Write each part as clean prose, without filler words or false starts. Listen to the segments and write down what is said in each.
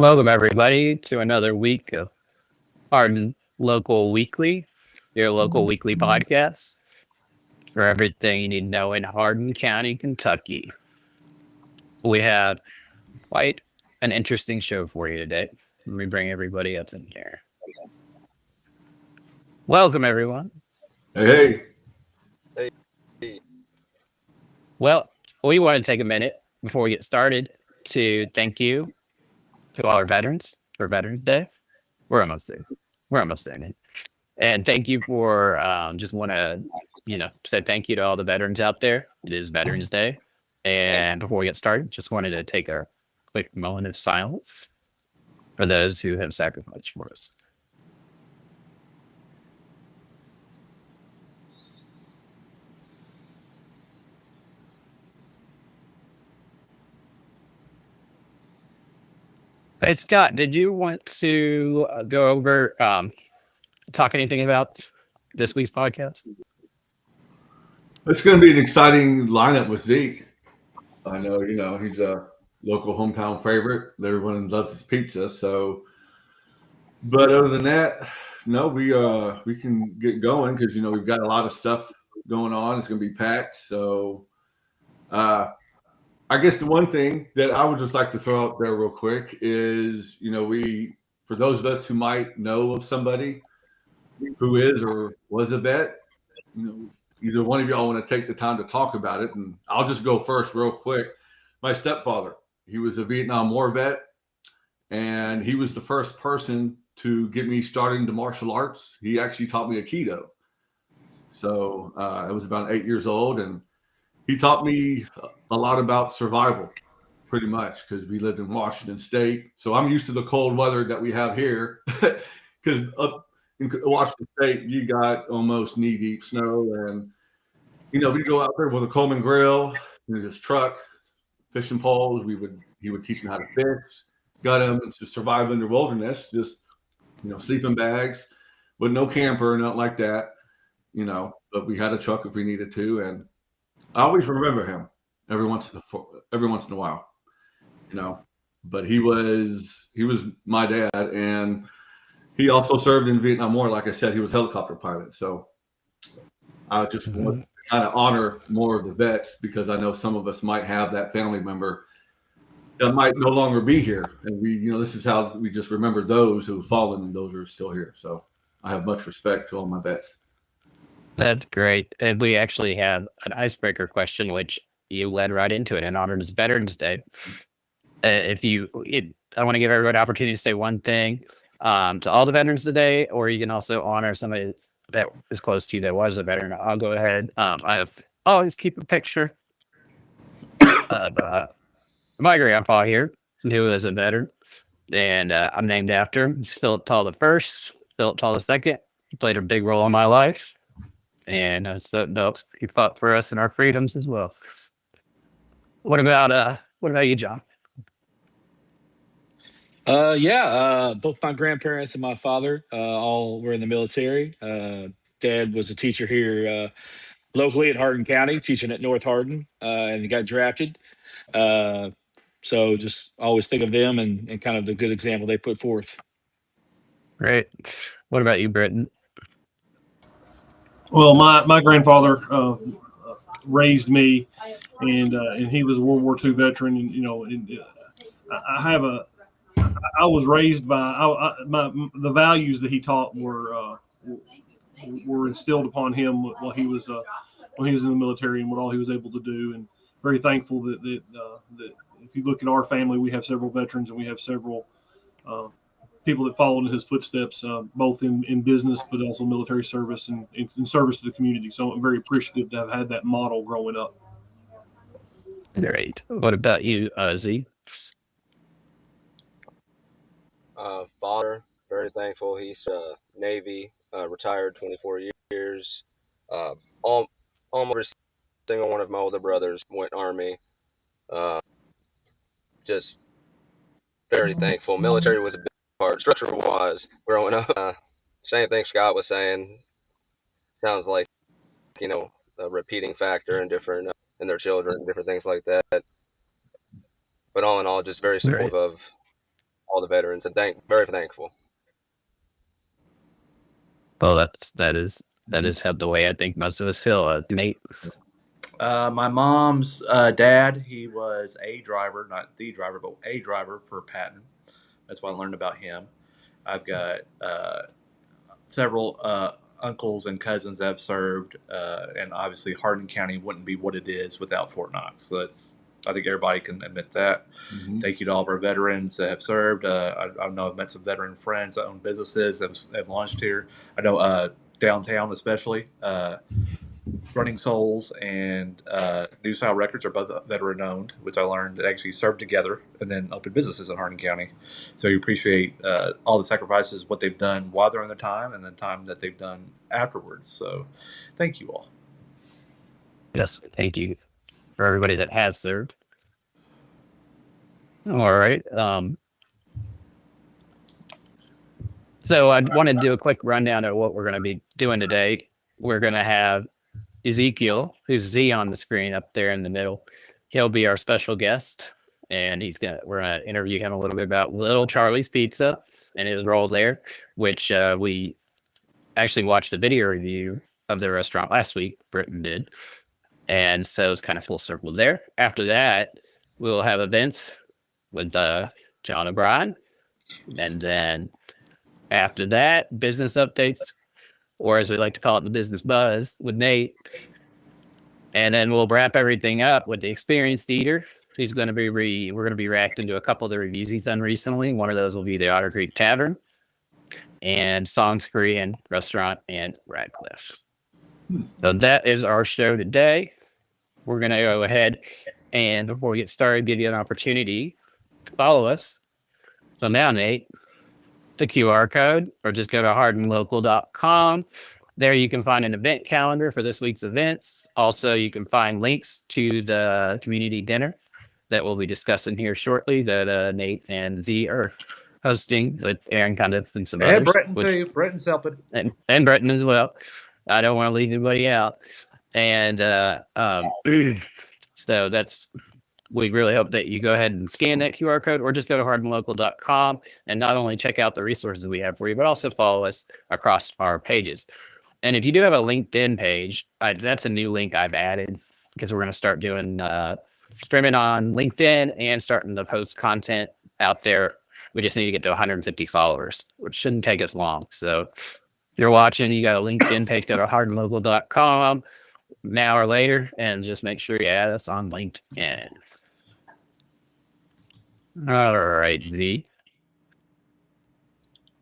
Welcome, everybody, to another week of Hardin Local Weekly, your local weekly podcast for everything you need to know in Hardin County, Kentucky. We have quite an interesting show for you today. Let me bring everybody up in here. Welcome, everyone. Hey. Well, we want to take a minute before we get started to thank you to all our veterans for Veterans Day. We're almost there. Man. And thank you for just want to, say thank you to all the veterans out there. It is Veterans Day. And before we get started, just wanted to take a quick moment of silence for those who have sacrificed for us. Hey, Scott, did you want to go over, talk anything about this week's podcast? It's going to be an exciting lineup with Zeke. I know, he's a local hometown favorite. Everyone loves his pizza. So, but other than that, no, we can get going because, we've got a lot of stuff going on. It's going to be packed. So, I guess the one thing that I would just like to throw out there real quick is, for those of us who might know of somebody who is or was a vet, either one of y'all want to take the time to talk about it. And I'll just go first real quick. My stepfather, he was a Vietnam War vet, and he was the first person to get me started into martial arts. He actually taught me Aikido. So I was about 8 years old, and he taught me a lot about survival, pretty much, because we lived in Washington State. So I'm used to the cold weather that we have here, because up in Washington State, you got almost knee-deep snow, and we go out there with a Coleman grill and his truck, fishing poles. He would teach me how to fish, got him to survive in the wilderness, just sleeping bags, but no camper, nothing like that, But we had a truck if we needed to, and I always remember him every once in a while, But he was my dad, and he also served in Vietnam War. Like I said, he was a helicopter pilot. So I just want to kind of honor more of the vets because I know some of us might have that family member that might no longer be here. And this is how we just remember those who have fallen and those who are still here. So I have much respect to all my vets. That's great. And we actually have an icebreaker question, which you led right into it in honor of Veterans Day. I want to give everyone an opportunity to say one thing to all the veterans today, or you can also honor somebody that is close to you that was a veteran. I'll go ahead. I always keep a picture of my grandpa here, who is a veteran, and I'm named after him. He's Philip Tall the First, Philip Tall the Second. He played a big role in my life, and he fought for us and our freedoms as well. What about you, John? Both my grandparents and my father all were in the military. Dad was a teacher here locally at Hardin County, teaching at North Hardin, and he got drafted. So just always think of them and kind of the good example they put forth. Great. What about you, Britton? Well, my grandfather raised me, and he was a World War II veteran. And I was raised by the values that he taught were instilled upon him while he was in the military and what all he was able to do. And very thankful that if you look at our family, we have several veterans and we have several people that followed in his footsteps, both in business but also military service and in service to the community. So I'm very appreciative to have had that model growing up. Great. What about you, Z? Father, very thankful. He's Navy, retired 24 years. Almost every single one of my older brothers went Army. Just very thankful. Military was a big part, structure-wise, growing up. Same thing Scott was saying. Sounds like, a repeating factor in different, in their children, different things like that. But all in all, just very supportive of all the veterans, and very thankful. Well, that is how the way I think most of us feel. Nate. My mom's dad, he was a driver, not the driver, but a driver for Patton. That's why I learned about him. I've got several uncles and cousins that have served, and obviously Hardin County wouldn't be what it is without Fort Knox. So I think everybody can admit that. Mhm. Thank you to all of our veterans that have served. I know I've met some veteran friends that own businesses that have launched here. I know downtown especially. Running Souls and New Style Records are both veteran owned, which I learned actually served together and then opened businesses in Hardin County. So you appreciate all the sacrifices, what they've done while they're in the time, and the time that they've done afterwards. So thank you all. Yes, thank you for everybody that has served. All right. So I want to do a quick rundown of what we're going to be doing today. We're going to have Ezekiel, who's Z on the screen up there in the middle. He'll be our special guest, and we're gonna interview him a little bit about Little Charlie's Pizza and his role there, which we actually watched the video review of the restaurant last week. Britton did, and so it's kind of full circle there. After that, we'll have events with John O'Brien, and then after that, business updates, or as we like to call it, the business buzz with Nate. And then we'll wrap everything up with the experienced eater. He's going to be we're going to be reacting to a couple of the reviews he's done recently. One of those will be the Otter Creek Tavern and Song's Korean Restaurant and Radcliffe. So that is our show today. We're going to go ahead and before we get started, give you an opportunity to follow us. So now, Nate, the QR code, or just go to hardinlocal.com. There you can find an event calendar for this week's events. Also, you can find links to the community dinner that we'll be discussing here shortly that Nate and Z are hosting with Aaron Condiff and some others. And Bretton too. Bretton's helping. And Bretton as well. I don't want to leave anybody out. And so we really hope that you go ahead and scan that QR code or just go to hardinlocal.com and not only check out the resources we have for you, but also follow us across our pages. And if you do have a LinkedIn page, that's a new link I've added because we're going to start doing streaming on LinkedIn and starting to post content out there. We just need to get to 150 followers, which shouldn't take us long. So if you're watching, you got a LinkedIn page, go to hardinlocal.com now or later, and just make sure you add us on LinkedIn. All right, Z.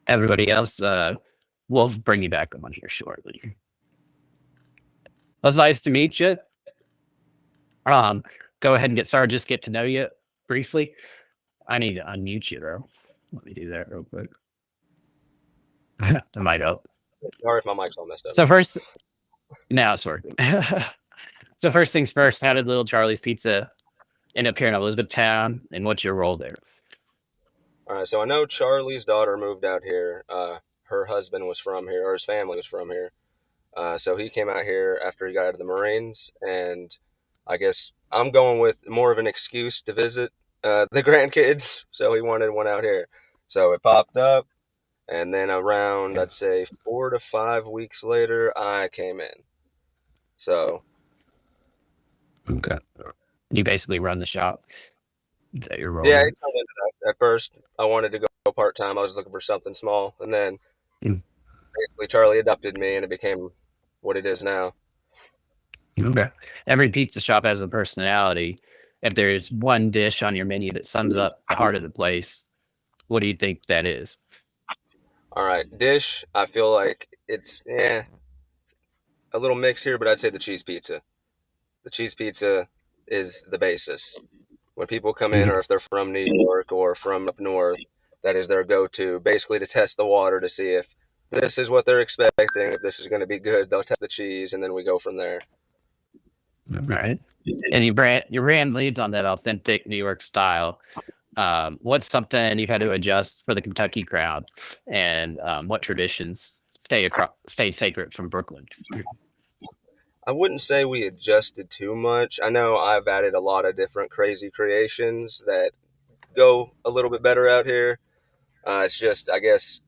Everybody else, we'll bring you back on here shortly. Well, it's nice to meet you. Go ahead and get started. Just get to know you briefly. I need to unmute you, though. Let me do that real quick. That might help. Sorry if my mic's all messed up. So first, now it's working. So first things first, how did Little Charlie's Pizza end up here in Elizabethtown, and what's your role there? All right, so I know Charlie's daughter moved out here. Her husband was from here, or his family was from here. So he came out here after he got out of the Marines, and I guess I'm going with more of an excuse to visit the grandkids. So he wanted one out here. So it popped up, and then around, I'd say 4 to 5 weeks later, I came in. So. Okay. You basically run the shop. Is that your role? Yeah, at first I wanted to go part-time. I was looking for something small, and then basically Charlie adopted me, and it became what it is now. Okay. Every pizza shop has a personality. If there's one dish on your menu that sums up the heart of the place, what do you think that is? All right, dish, I feel like it's a little mix here, but I'd say the cheese pizza. The cheese pizza is the basis. When people come in, or if they're from New York or from up north, that is their go-to, basically to test the water to see if this is what they're expecting, if this is going to be good. They'll test the cheese, and then we go from there. All right. And your brand leads on that authentic New York style. What's something you've had to adjust for the Kentucky crowd, and what traditions stay sacred from Brooklyn? I wouldn't say we adjusted too much. I know I've added a lot of different crazy creations that go a little bit better out here. It's just, I guess,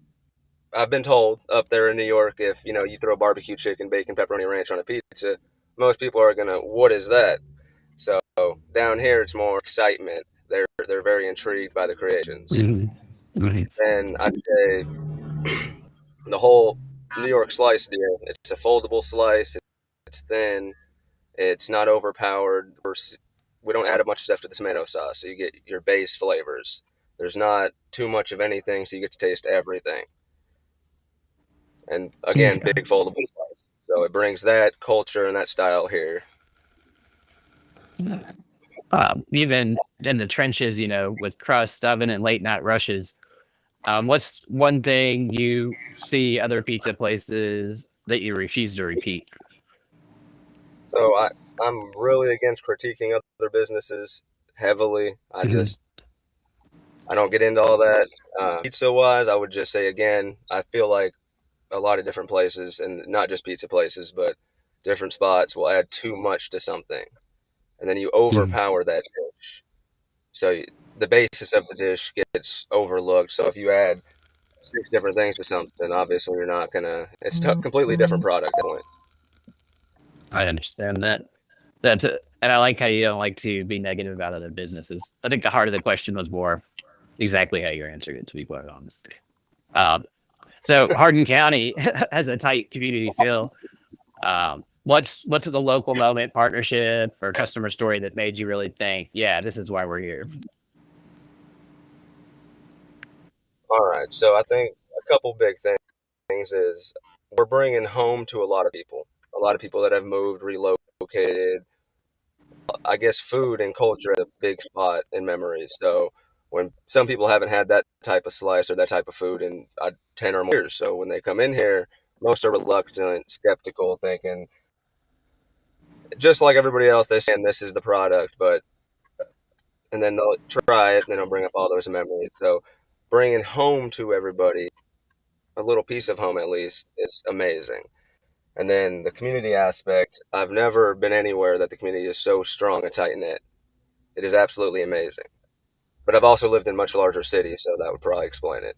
I've been told up there in New York, if you throw barbecue chicken, bacon, pepperoni ranch on a pizza, most people are gonna, what is that? So down here, it's more excitement. They're very intrigued by the creations. And I'd say the whole New York slice deal. It's a foldable slice. It's thin. It's not overpowered. We don't add a bunch of stuff to the tomato sauce, so you get your base flavors. There's not too much of anything, so you get to taste everything. And again, Okay. big foldable slice. So it brings that culture and that style here. Even in the trenches, with crust, oven, and late night rushes, what's one thing you see other pizza places that you refuse to repeat? So I'm really against critiquing other businesses heavily. I don't get into all that. Pizza wise, I would just say again, I feel like a lot of different places, and not just pizza places, but different spots will add too much to something, and then you overpower that dish. So the basis of the dish gets overlooked. So if you add 6 different things to something, obviously you're not gonna. It's a completely different product at that point. I understand that. And I like how you don't like to be negative about other businesses. I think the heart of the question was more exactly how you answered it, to be quite honest. So Hardin County has a tight community feel. What's the local moment, partnership, or customer story that made you really think, yeah, this is why we're here? All right, so I think a couple big things is we're bringing home to a lot of people that have moved, relocated. I guess food and culture is a big spot in memories. So when some people haven't had that type of slice or that type of food in 10 or more years, so when they come in here, most are reluctant, skeptical, thinking just like everybody else, they're saying this is the product, and then they'll try it, and then they'll bring up all those memories. So bringing home to everybody, a little piece of home at least, is amazing. And then the community aspect, I've never been anywhere that the community is so strong and tight knit. It is absolutely amazing. But I've also lived in much larger cities, so that would probably explain it.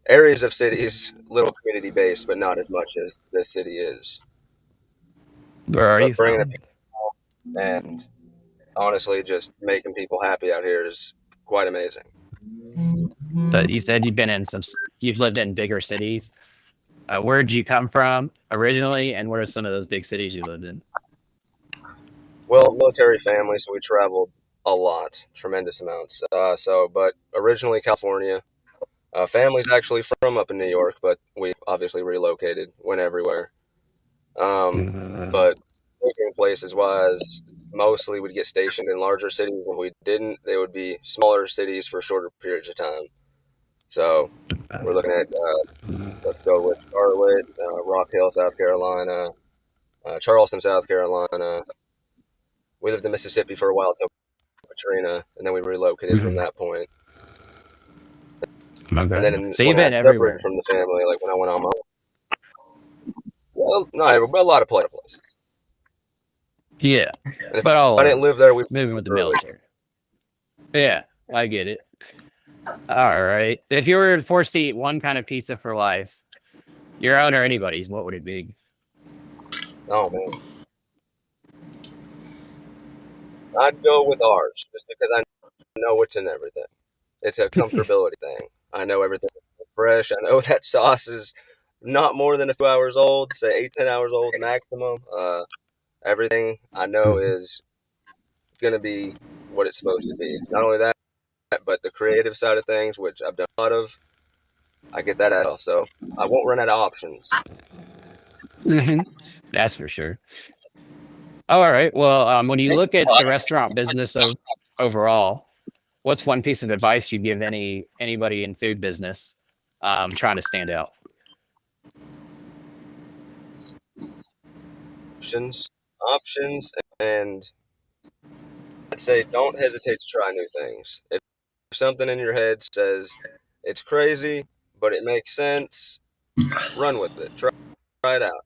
Areas of cities, little community based, but not as much as this city is. Where are you But bringing from? it and honestly, just making people happy out here is quite amazing. But you said you've lived in bigger cities. Where'd you come from originally, and where are some of those big cities you lived in? Well, military family, so we traveled a lot, tremendous amounts. But originally California. Family's actually from up in New York, but we obviously relocated, went everywhere. But looking places wise, mostly we'd get stationed in larger cities. When we didn't, they would be smaller cities for shorter periods of time. So we're looking at, let's go with Charlotte, Rock Hill, South Carolina, Charleston, South Carolina. We lived in Mississippi for a while until Katrina, and then we relocated from that point. And then So you've when I been separated everywhere. from the family, like when I went on well, not everywhere, but a lot of places. Yeah, And if but all I didn't live there, we moving with the grew it. military. Yeah, I get it. All right. If you were forced to eat one kind of pizza for life, your own or anybody's, what would it be? Oh man, I'd go with ours just because I know what's in everything. It's a comfortability thing. I know everything is fresh. I know that sauce is not more than a few hours old, say 8-10 hours old maximum. Everything I know is gonna be what it's supposed to be. Not only that, but the creative side of things, which I've done a lot of, I get that as well. So I won't run out of options. That's for sure. All right. Well, when you look at the restaurant business overall, what's one piece of advice you give anybody in food business trying to stand out? Options, and I'd say don't hesitate to try new things. If something in your head says it's crazy, but it makes sense, run with it. Try it out.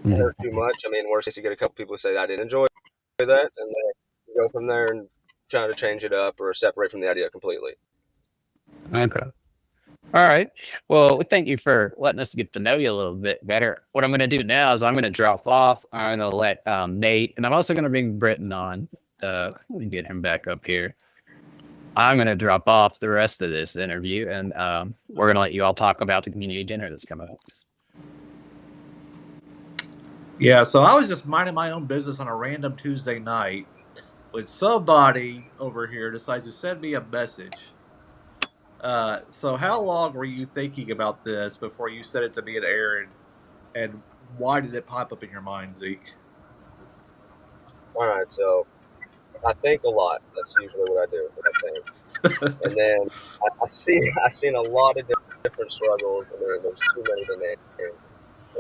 Don't hurt too much. I mean, worst case, you get a couple people who say I didn't enjoy that, and then you go from there and try to change it up or separate from the idea completely. Okay. All right. Well, thank you for letting us get to know you a little bit better. What I'm going to do now is I'm going to drop off. I'm going to let Nate, and I'm also going to bring Britton on. Let me get him back up here. I'm going to drop off the rest of this interview, and we're going to let you all talk about the community dinner that's coming up. Yeah, so I was just minding my own business on a random Tuesday night when somebody over here decides to send me a message. So how long were you thinking about this before you sent it to me and Aaron? And why did it pop up in your mind, Zeke? All right, so I think a lot. That's usually what I do. What I think, and then I seen a lot of different struggles. I mean, there's too many to name. And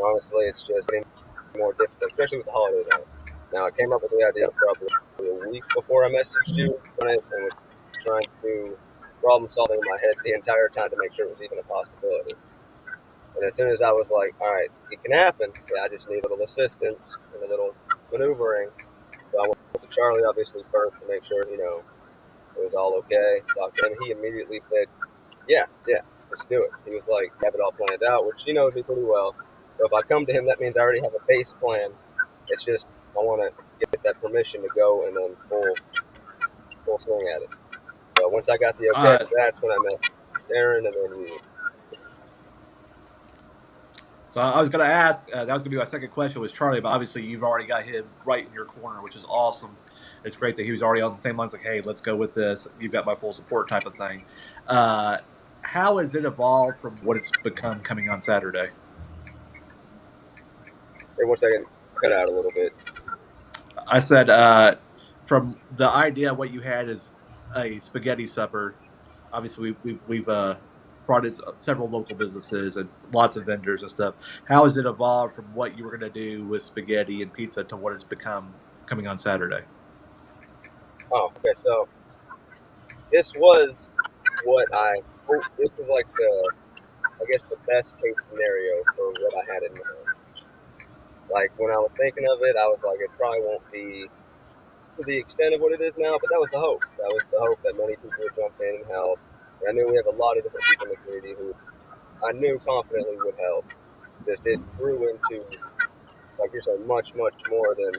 honestly, it's just getting more difficult, especially with the holiday now. I came up with the idea probably a week before I messaged you on it, and was trying to do problem solving in my head the entire time to make sure it was even a possibility. And as soon as I was like, all right, it can happen, yeah, I just need a little assistance and a little maneuvering. So I went to Charlie, obviously, first to make sure, it was all okay. Talked to him. He immediately said, yeah, let's do it. He was like, have it all planned out, which, would be pretty well. So if I come to him, that means I already have a base plan. It's just, I want to get that permission to go and then full swing at it. So once I got the okay, that's when I met Aaron and then you. So I was going to ask, that was going to be my second question was Charlie, but obviously you've already got him right in your corner, which is awesome. It's great that he was already on the same lines, like, hey, let's go with this. You've got my full support type of thing. How has it evolved from what it's become coming on Saturday? Hey, 1 second, cut out a little bit. I said from the idea what you had is a spaghetti supper. Obviously, we've brought in several local businesses and lots of vendors and stuff. How has it evolved from what you were going to do with spaghetti and pizza to what it's become coming on Saturday? Oh, okay. So this was what this was like the best case scenario for what I had in mind. Like when I was thinking of it, I was like, it probably won't be to the extent of what it is now, but that was the hope. That was the hope that many people would jump in and help. And I knew we have a lot of different people in the community who I knew confidently would help. It grew into, like you're saying, much, much more than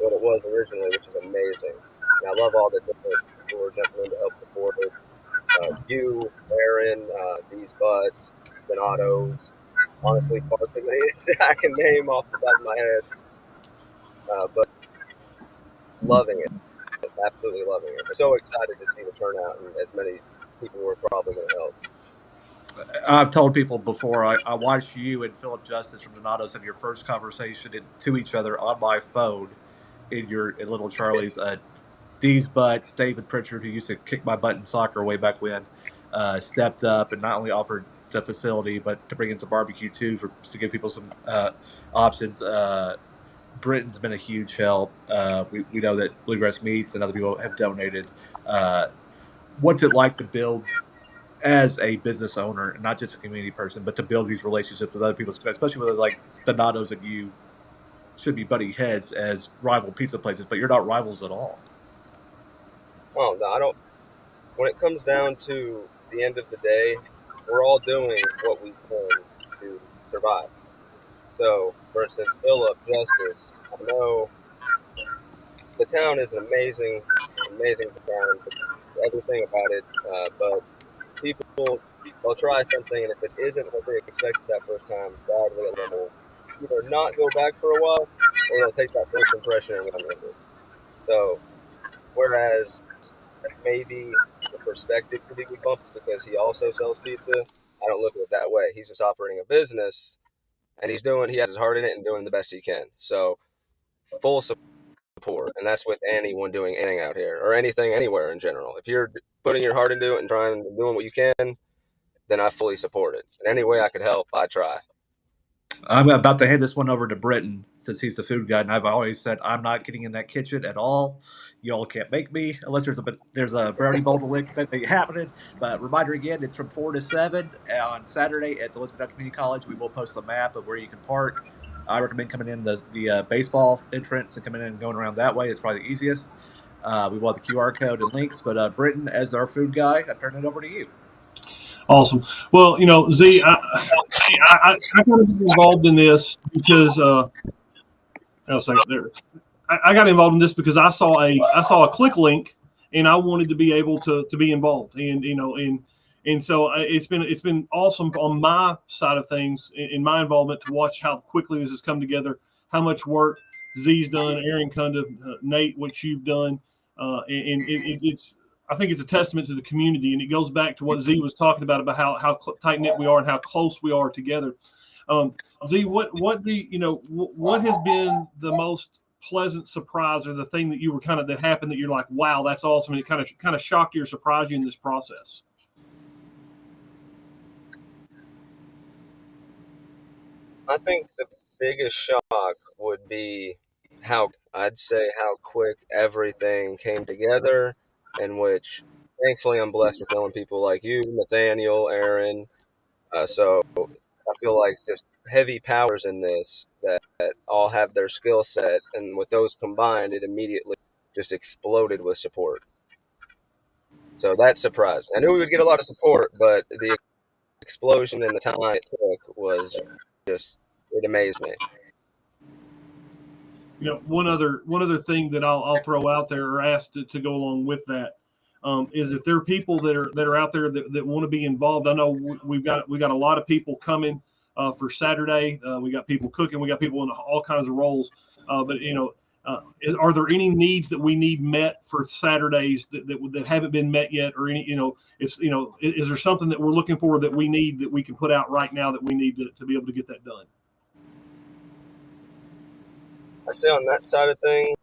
what it was originally, which is amazing. And I love all the different people who are jumping in to help support it. You, Aaron, these buds, Donatos, honestly, I can name off the top of my head. But loving it. Absolutely loving it. So excited to see the turnout and as many people were probably going to help. I've told people before, I watched you and Philip Justice from Donatos have your first conversation to each other on my phone in little Charlie's. D's butts, David Pritchard, who used to kick my butt in soccer way back when, stepped up and not only offered the facility, but to bring in some barbecue too, to give people some options. Britain's been a huge help. We know that Bluegrass Meats and other people have donated. What's it like to build as a business owner, not just a community person, but to build these relationships with other people, especially with like Donatos and you should be butting heads as rival pizza places, but you're not rivals at all. Oh, no, I don't. When it comes down to the end of the day, we're all doing what we can to survive. So, for instance, Philip, Justice, I know the town is an amazing town, everything about it, but people, they'll try something, and if it isn't what they expected that first time, sadly, they will either not go back for a while, or they'll take that first impression and run with it. So, whereas maybe the perspective could be bumped because he also sells pizza, I don't look at it that way. He's just operating a business, and he has his heart in it and doing the best he can. So, full support, and that's with anyone doing anything out here or anything anywhere in general. If you're putting your heart into it and trying and doing what you can, then I fully support it. In any way I could help, I try. I'm about to hand this one over to Britton since he's the food guy, and I've always said I'm not getting in that kitchen at all. Y'all can't make me unless there's a brownie bowl to lick that thing happening. But reminder again, it's from 4 to 7 on Saturday at the Elizabeth Community College. We will post a map of where you can park. I recommend coming in the baseball entrance and coming in and going around that way. It's probably the easiest. We will have the QR code and links. But Britton, as our food guy, I turn it over to you. Awesome. Well, Z, I got involved in this because I got involved in this because I saw a click link, and I wanted to be able to be involved, and so it's been awesome on my side of things in my involvement to watch how quickly this has come together, how much work Z's done, Aaron Cundiff, Nate, what you've done, it's. I think it's a testament to the community, and it goes back to what Z was talking about how tight knit we are and how close we are together. Z, what has been the most pleasant surprise, or the thing that you were that happened that you're like, wow, that's awesome, and it kind of shocked you or surprised you in this process? I think the biggest shock would be how quick everything came together, in which thankfully I'm blessed with knowing people like you, Nathaniel, Aaron. So I feel like just heavy powers in this that all have their skill set, and with those combined, it immediately just exploded with support. So that surprised. I knew we would get a lot of support, but the explosion in the time it took was just, it amazed me. One other thing that I'll throw out there or ask to go along with that is if there are people that are out there that want to be involved. I know we got a lot of people coming for Saturday. We got people cooking. We got people in all kinds of roles. But are there any needs that we need met for Saturdays that haven't been met yet, or any is there something that we're looking for that we need that we can put out right now that we need to be able to get that done? I'd say on that side of things,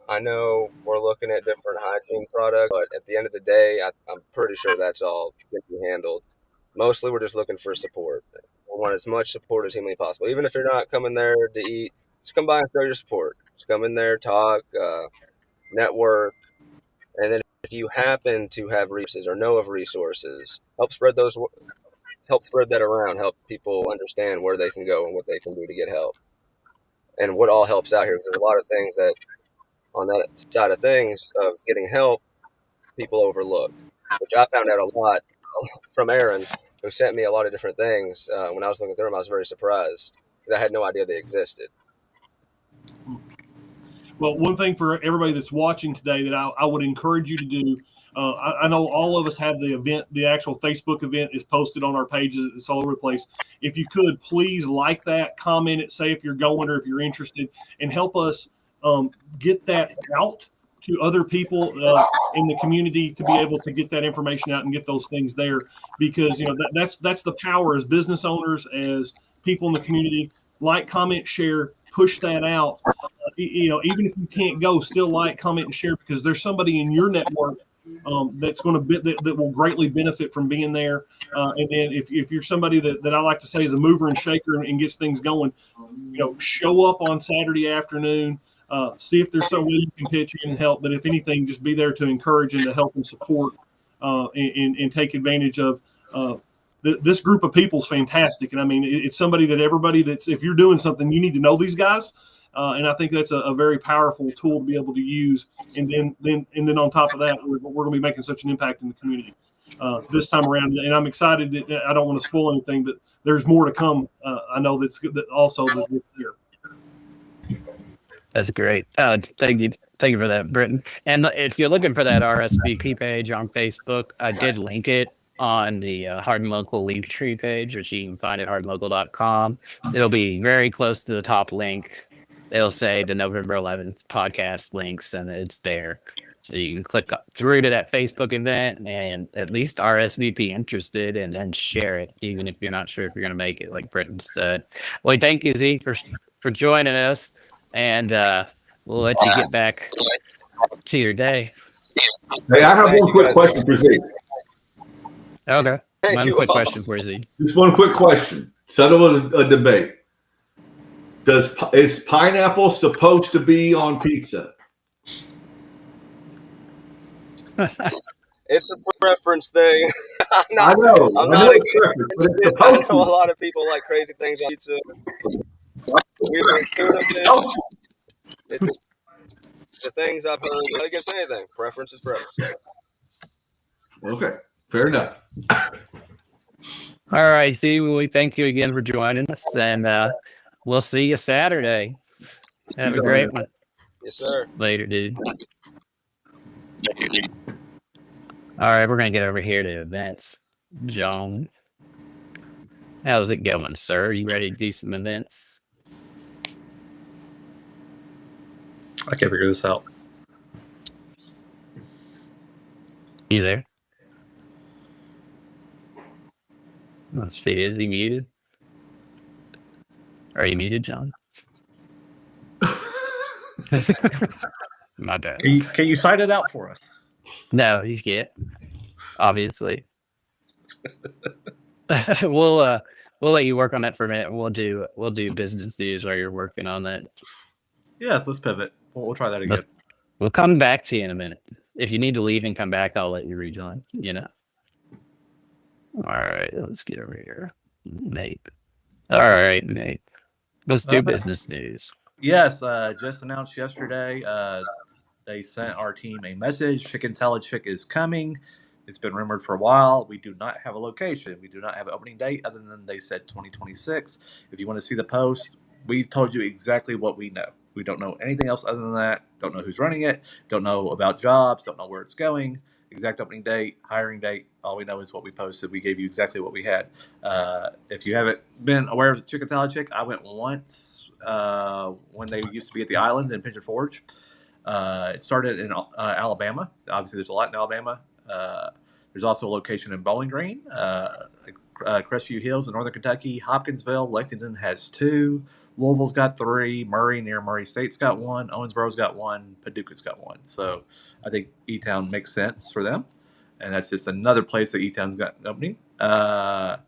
I know we're looking at different hygiene products, but at the end of the day, I'm pretty sure that's all can be handled. Mostly, we're just looking for support. We want as much support as humanly possible. Even if you're not coming there to eat, just come by and show your support. Just come in there, talk, network, and then if you happen to have resources or know of resources, help spread that around. Help people understand where they can go and what they can do to get help. And what all helps out here, because there's a lot of things that on that side of things of getting help, people overlook, which I found out a lot from Aaron, who sent me a lot of different things. When I was looking through them, I was very surprised because I had no idea they existed. Well, one thing for everybody that's watching today that I would encourage you to do, I know all of us have the event, the actual Facebook event is posted on our pages. It's all over the place. If you could, please like that, comment it, say if you're going or if you're interested, and help us get that out to other people in the community to be able to get that information out and get those things there, because that's the power as business owners, as people in the community. Like, comment, share, push that out. Even if you can't go, still like, comment, and share, because there's somebody in your network that's going to that will greatly benefit from being there. And then if you're somebody that I like to say is a mover and shaker and gets things going, show up on Saturday afternoon. See if there's some way you can pitch in and help. But if anything, just be there to encourage and to help and support and take advantage of. This group of people is fantastic. And I mean, it's somebody that everybody if you're doing something, you need to know these guys. And I think that's a very powerful tool to be able to use. And then on top of that, we're going to be making such an impact in the community this time around. And I'm excited. I don't want to spoil anything, but there's more to come. I know that's also this year. That's great. Thank you for that, Britton. And if you're looking for that RSVP page on Facebook, I did link it on the Hardin Local Linktree page, which you can find at hardinlocal.com. It'll be very close to the top link. It'll say the November 11th podcast links, and it's there. So you can click through to that Facebook event and at least RSVP interested, and then share it, even if you're not sure if you're going to make it, like Britton said. Well, thank you, Z, for joining us. And we'll let you get back to your day. Hey, I have one quick question for Z. Okay. One quick question for Z. Just one quick question. Settle a debate. Is pineapple supposed to be on pizza? It's a preference thing. I know. I know a lot of people like crazy things on pizza. The things I've heard, not against anything. Preference is preference. Okay. Fair enough. All right, see, we thank you again for joining us, and we'll see you Saturday. Have a great one. Yes, sir. Later, dude. All right, we're gonna get over here to events. John, how's it going, sir? You ready to do some events? I can't figure this out. You there? Let's see. Is he muted? Are you muted, John? My bad. Can you cite it out for us? No, he's get. Obviously. We'll let you work on that for a minute. We'll do business news while you're working on that. Yes, let's pivot. We'll try that again. We'll come back to you in a minute. If you need to leave and come back, I'll let you rejoin. You know. All right, let's get over here, Nate. All right, Nate. Let's do business news. Yes, just announced yesterday. They sent our team a message. Chicken Salad Chick is coming. It's been rumored for a while. We do not have a location. We do not have an opening date other than they said 2026. If you want to see the post, we told you exactly what we know. We don't know anything else other than that. Don't know who's running it. Don't know about jobs. Don't know where it's going. Exact opening date, hiring date. All we know is what we posted. We gave you exactly what we had. If you haven't been aware of the Chicken Salad Chick, I went once when they used to be at the island in Pigeon Forge. It started in Alabama. Obviously, there's a lot in Alabama. There's also a location in Bowling Green, Crestview Hills in Northern Kentucky, Hopkinsville. Lexington has 2. Louisville's got 3. Murray, near Murray State's got 1. Owensboro's got 1. Paducah's got 1. So I think E-Town makes sense for them. And that's just another place that E-Town's got an opening. Papa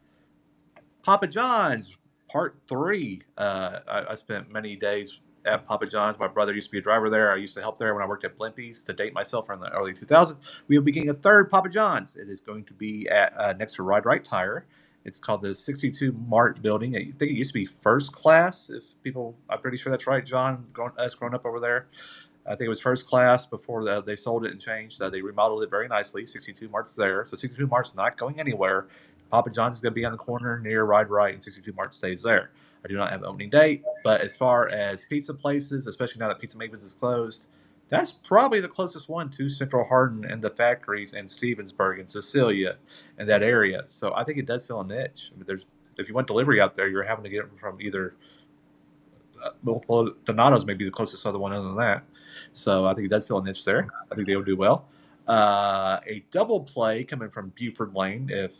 John's, Part 3. I spent many days at Papa John's. My brother used to be a driver there. I used to help there when I worked at Blimpies. To date myself in the early 2000s, we will be getting a 3rd Papa John's. It is going to be at next to Ride Right Tire. It's called the 62 Mart Building. I think it used to be First Class. I'm pretty sure that's right, John, growing up over there. I think it was First Class before they sold it and changed. They remodeled it very nicely. 62 Mart's there. So 62 Mart's not going anywhere. Papa John's is going to be on the corner near Ride Right, and 62 Mart stays there. I do not have an opening date, but as far as pizza places, especially now that Pizza Mavens is closed, that's probably the closest one to Central Hardin and the factories and Stevensburg and Cecilia and that area. So I think it does fill a niche. I mean, if you want delivery out there, you're having to get it from either Donato's may be the closest other one other than that. So I think it does fill a niche there. I think they will do well. A double play coming from Buford Lane, if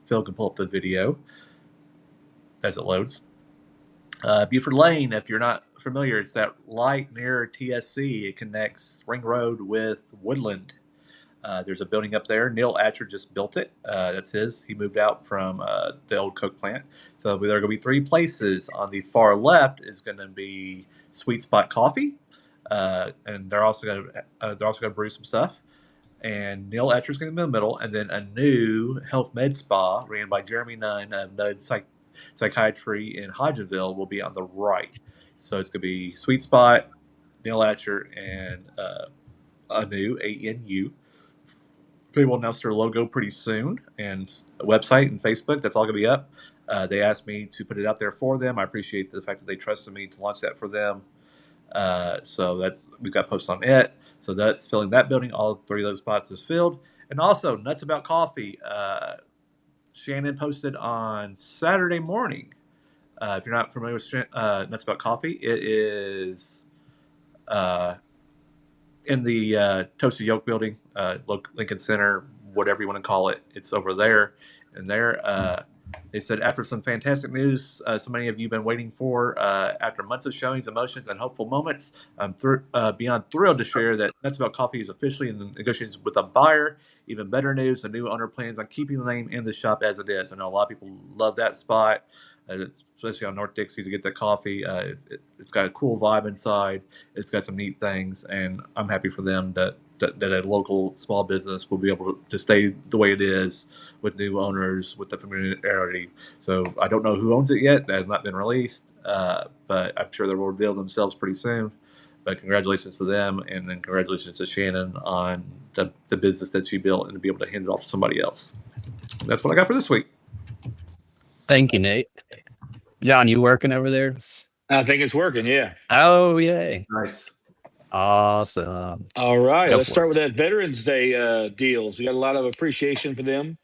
Phil can pull up the video as it loads. Buford Lane, if you're not familiar, it's that light near TSC. It connects Ring Road with Woodland. There's a building up there. Neil Atcher just built it. That's his. He moved out from the old Coke plant. So there are going to be 3 places. On the far left is going to be Sweet Spot Coffee, and they're also going to brew some stuff. And Neil Atcher's going to be in the middle, and then a new health med spa ran by Jeremy Nunn of Nunn Psychiatry in Hodgenville will be on the right. So it's going to be Sweet Spot, Neil Atcher, and ANU, ANU. They will announce their logo pretty soon, and a website and Facebook. That's all going to be up. They asked me to put it out there for them. I appreciate the fact that they trusted me to launch that for them. So we've got posts on it. So that's filling that building. All 3 of those spots is filled. And also, Nuts About Coffee. Shannon posted on Saturday morning. If you're not familiar with Nuts About Coffee, it is in the Toasted Yolk building, Lincoln Center, whatever you want to call it. It's over there. And there, they said, after some fantastic news so many of you have been waiting for, after months of showings, emotions, and hopeful moments, I'm beyond thrilled to share that Nuts About Coffee is officially in the negotiations with a buyer. Even better news, the new owner plans on keeping the name in the shop as it is. I know a lot of people love that spot, especially on North Dixie, to get that coffee. It's got a cool vibe inside. It's got some neat things, and I'm happy for them that a local small business will be able to stay the way it is with new owners, with the familiarity. So I don't know who owns it yet. That has not been released, but I'm sure they will reveal themselves pretty soon. But congratulations to them, and then congratulations to Shannon on the business that she built and to be able to hand it off to somebody else. And that's what I got for this week. Thank you, Nate. John, you working over there? I think it's working. Yeah. Oh, yay. Nice. Awesome. All right. Go Let's for start it. with that Veterans Day deals. We got a lot of appreciation for them.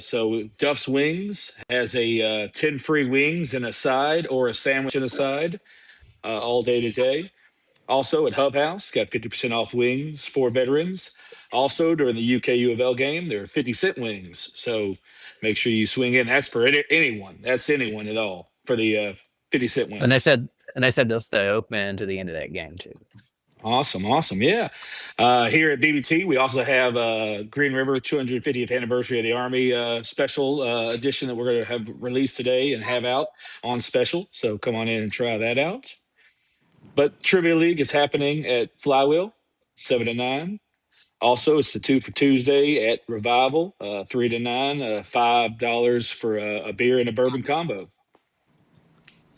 So Duff's Wings has a 10 free wings and a side or a sandwich and a side all day today. Also at Hub House, got 50% off wings for veterans. Also during the UK U of L game, there are 50-cent wings. So make sure you swing in. That's for anyone. That's anyone at all for the 50-cent wings. And they said they'll stay open to the end of that game too. Awesome. Yeah. Here at BBT, we also have Green River 250th anniversary of the Army special edition that we're going to have released today and have out on special. So come on in and try that out. But Trivia League is happening at Flywheel, 7 to 9. Also, it's the 2 for Tuesday at Revival, 3 to 9, $5 for a beer and a bourbon combo.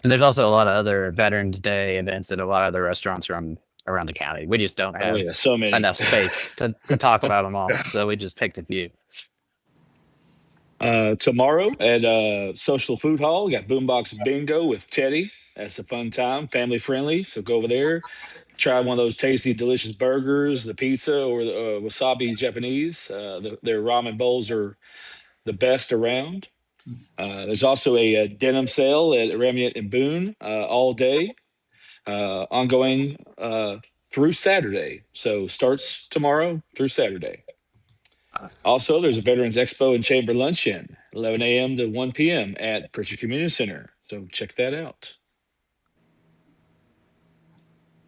And there's also a lot of other Veterans Day events at a lot of other restaurants around the county. We just don't have So many. enough space to talk about them all. So we just picked a few. Tomorrow at Social Food Hall, we got Boombox Bingo with Teddy. That's a fun time, family friendly. So go over there, try one of those tasty, delicious burgers, the pizza, or the wasabi Japanese. Their ramen bowls are the best around. There's also a denim sale at Remnant and Boone all day, ongoing through Saturday. So starts tomorrow through Saturday. Also, there's a Veterans Expo and Chamber Luncheon, 11 a.m. to 1 p.m. at Pritchard Community Center. So check that out.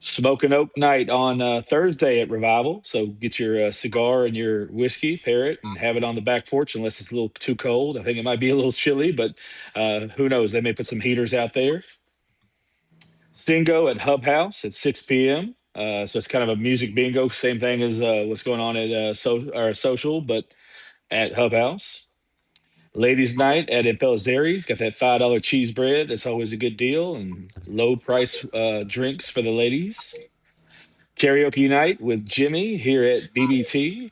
Smoke and Oak Night on Thursday at Revival. So get your cigar and your whiskey, pair it, and have it on the back porch unless it's a little too cold. I think it might be a little chilly, but who knows? They may put some heaters out there. Stingo at Hub House at 6 p.m. So it's kind of a music bingo, same thing as what's going on at Social, but at Hub House. Ladies' Night at Impelzeri's, got that $5 cheese bread. That's always a good deal, and low price drinks for the ladies. Karaoke night with Jimmy here at BBT,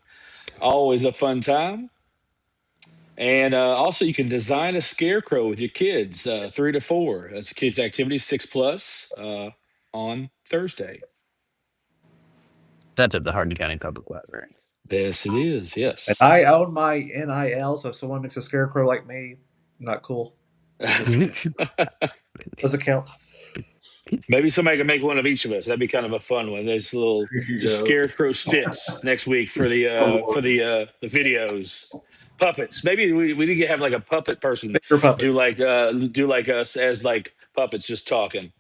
always a fun time. And also, you can design a scarecrow with your kids, 3 to 4. That's a kids' activity, 6+ on Thursday. That's at the Hardin County Public Library. Yes, it is. Yes. And I own my NIL, so if someone makes a scarecrow like me, not cool. Does it count? Maybe somebody can make one of each of us. That'd be kind of a fun one. There's little just scarecrow sticks next week for the videos. Puppets. Maybe we need to have like a puppet person do like us as like puppets just talking.